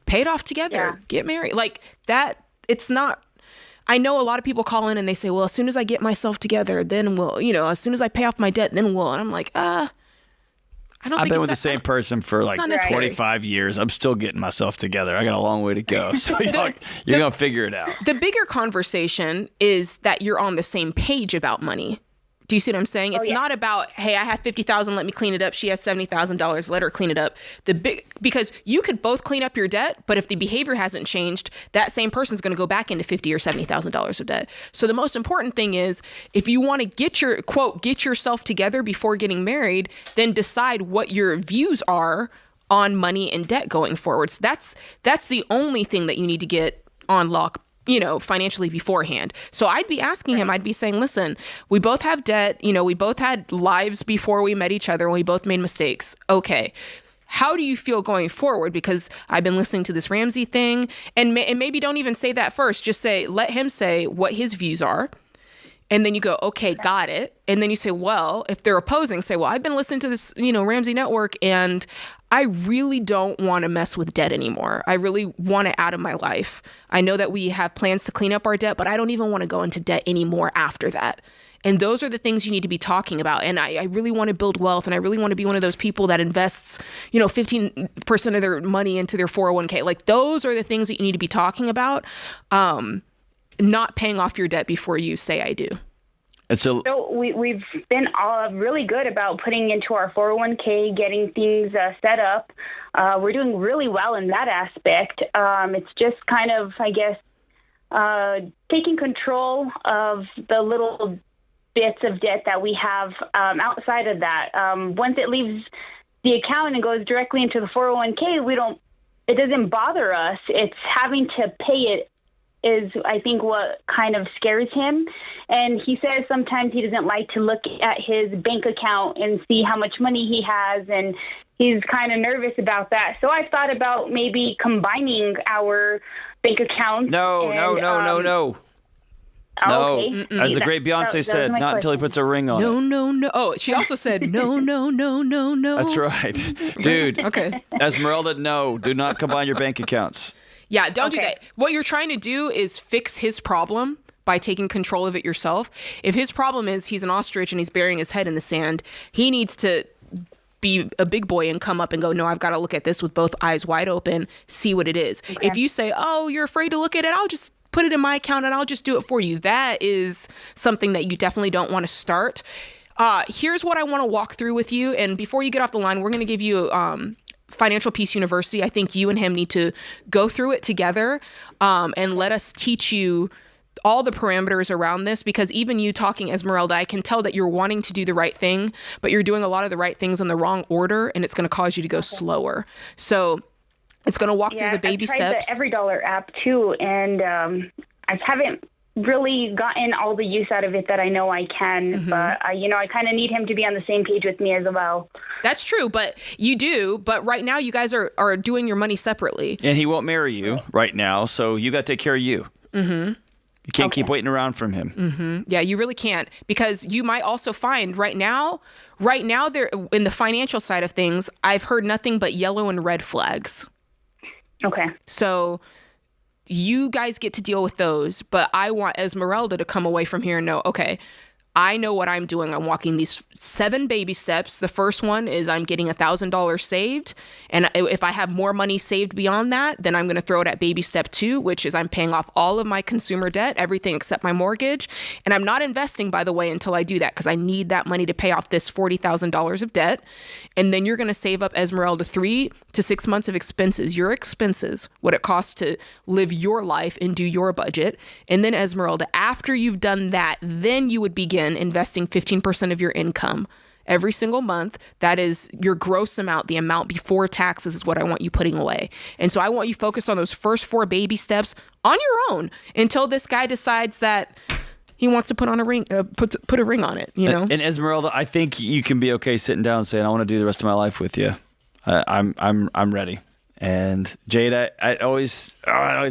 Pay it off together, get married. Like that, it's not, I know a lot of people call in and they say, well, as soon as I get myself together, then we'll, as soon as I pay off my debt, then we'll. And I'm like, I don't I've been with the same person for like 45 years. I'm still getting myself together. I got a long way to go. So you're going to figure it out. The bigger conversation is that you're on the same page about money. Do you see what I'm saying? It's not about, hey, I have $50,000, let me clean it up. She has $70,000, let her clean it up. Because you could both clean up your debt, but if the behavior hasn't changed, that same person's going to go back into $50,000 or $70,000 of debt. So the most important thing is, if you want to get yourself together before getting married, then decide what your views are on money and debt going forward. So that's the only thing that you need to get on lock, financially beforehand. So I'd be asking him, I'd be saying, listen, we both have debt. We both had lives before we met each other and we both made mistakes. Okay. How do you feel going forward? Because I've been listening to this Ramsey thing, and maybe don't even say that first. Just let him say what his views are. And then you go, okay, got it. And then you say, well, if they're opposing, say, well, I've been listening to this, Ramsey network, and I really don't want to mess with debt anymore. I really want it out of my life. I know that we have plans to clean up our debt, but I don't even want to go into debt anymore after that. And those are the things you need to be talking about. And I really want to build wealth, and I really want to be one of those people that invests, 15% of their money into their 401k. Like, those are the things that you need to be talking about. Not paying off your debt before you say I do. And so we've been really good about putting into our 401k, getting things set up. We're doing really well in that aspect. It's just kind of, I guess, taking control of the little bits of debt that we have outside of that. Once it leaves the account and goes directly into the 401k, it doesn't bother us. It's having to pay it is, I think, what kind of scares him. And he says sometimes he doesn't like to look at his bank account and see how much money he has, and he's kind of nervous about that. So I thought about maybe combining our bank accounts. No. Okay. As the great Beyonce said, not until he puts a ring on it. No. Oh, she also said, no. That's right. Dude. Okay. Esmeralda, no. Do not combine your bank accounts. Yeah, don't do that. What you're trying to do is fix his problem by taking control of it yourself. If his problem is he's an ostrich and he's burying his head in the sand, he needs to be a big boy and come up and go, no, I've got to look at this with both eyes wide open, see what it is. Okay. If you say, oh, you're afraid to look at it, I'll just put it in my account and I'll just do it for you. That is something that you definitely don't want to start. Here's what I want to walk through with you. And before you get off the line, we're going to give you Financial Peace University. I think you and him need to go through it together and let us teach you all the parameters around this, because even you talking, Esmeralda, I can tell that you're wanting to do the right thing, but you're doing a lot of the right things in the wrong order, and it's going to cause you to go slower. So it's going to walk through the baby steps. I tried the $Every app too, and I haven't really gotten all the use out of it that I know I can, but I kind of need him to be on the same page with me as well. That's true, but you do. But right now you guys are doing your money separately. And he won't marry you right now, so you got to take care of you. You can't keep waiting around from him. Yeah, you really can't, because you might also find right now there in the financial side of things, I've heard nothing but yellow and red flags. Okay. So you guys get to deal with those, but I want Esmeralda to come away from here and know, okay, I know what I'm doing. I'm walking these 7 baby steps. The first one is I'm getting $1,000 saved. And if I have more money saved beyond that, then I'm going to throw it at baby step 2, which is I'm paying off all of my consumer debt, everything except my mortgage. And I'm not investing, by the way, until I do that, because I need that money to pay off this $40,000 of debt. And then you're going to save up, Esmeralda, 3 to 6 months of expenses, your expenses, what it costs to live your life and do your budget. And then, Esmeralda, after you've done that, then you would begin investing 15% of your income every single month. That is your gross amount. The amount before taxes is what I want you putting away. And so I want you focused on those first 4 baby steps on your own until this guy decides that he wants to put on a ring, put a ring on it, you know? And Esmeralda, I think you can be okay sitting down and saying, I want to do the rest of my life with you. I'm ready. And Jade, it always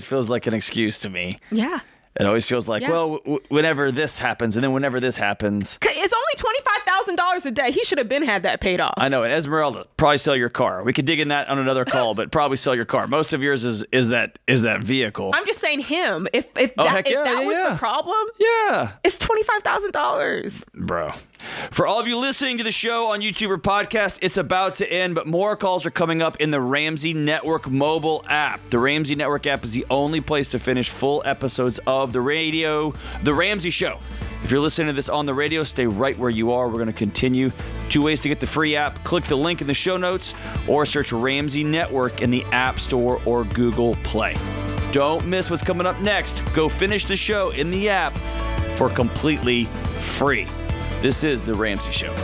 feels like an excuse to me. Yeah. It always feels like, well, whenever this happens, and then whenever this happens. It's only $25,000 a day. He should have been had that paid off. I know. And Esmeralda, probably sell your car. We could dig in that on another call, but probably sell your car. Most of yours is that vehicle. I'm just saying him. If that was the problem, it's $25,000. Bro. For all of you listening to the show on YouTube or podcast, it's about to end, but more calls are coming up in the Ramsey Network mobile app. The Ramsey Network app is the only place to finish full episodes of The Ramsey Show. If you're listening to this on the radio, stay right where you are. We're going to continue. 2 ways to get the free app. Click the link in the show notes or search Ramsey Network in the App Store or Google Play. Don't miss what's coming up next. Go finish the show in the app for completely free. This is The Ramsey Show.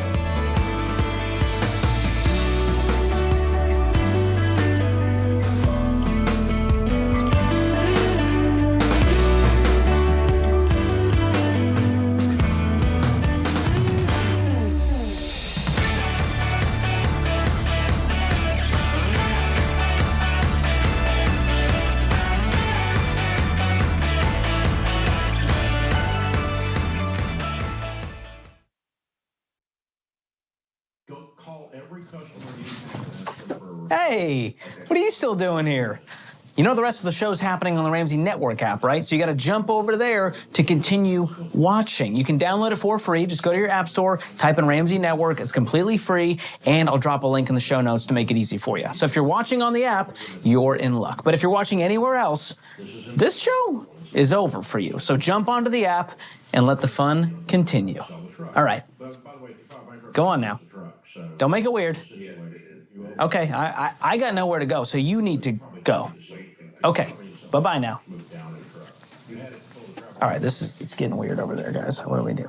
Hey, what are you still doing here? You know the rest of the show's happening on the Ramsey Network app, right? So you got to jump over there to continue watching. You can download it for free. Just go to your app store, type in Ramsey Network. It's completely free, and I'll drop a link in the show notes to make it easy for you. So if you're watching on the app, you're in luck. But if you're watching anywhere else, this show is over for you. So jump onto the app and let the fun continue. All right. Go on now. Don't make it weird. Okay, I got nowhere to go, so you need to go. Okay, bye-bye now. All right, it's getting weird over there, guys. What do we do?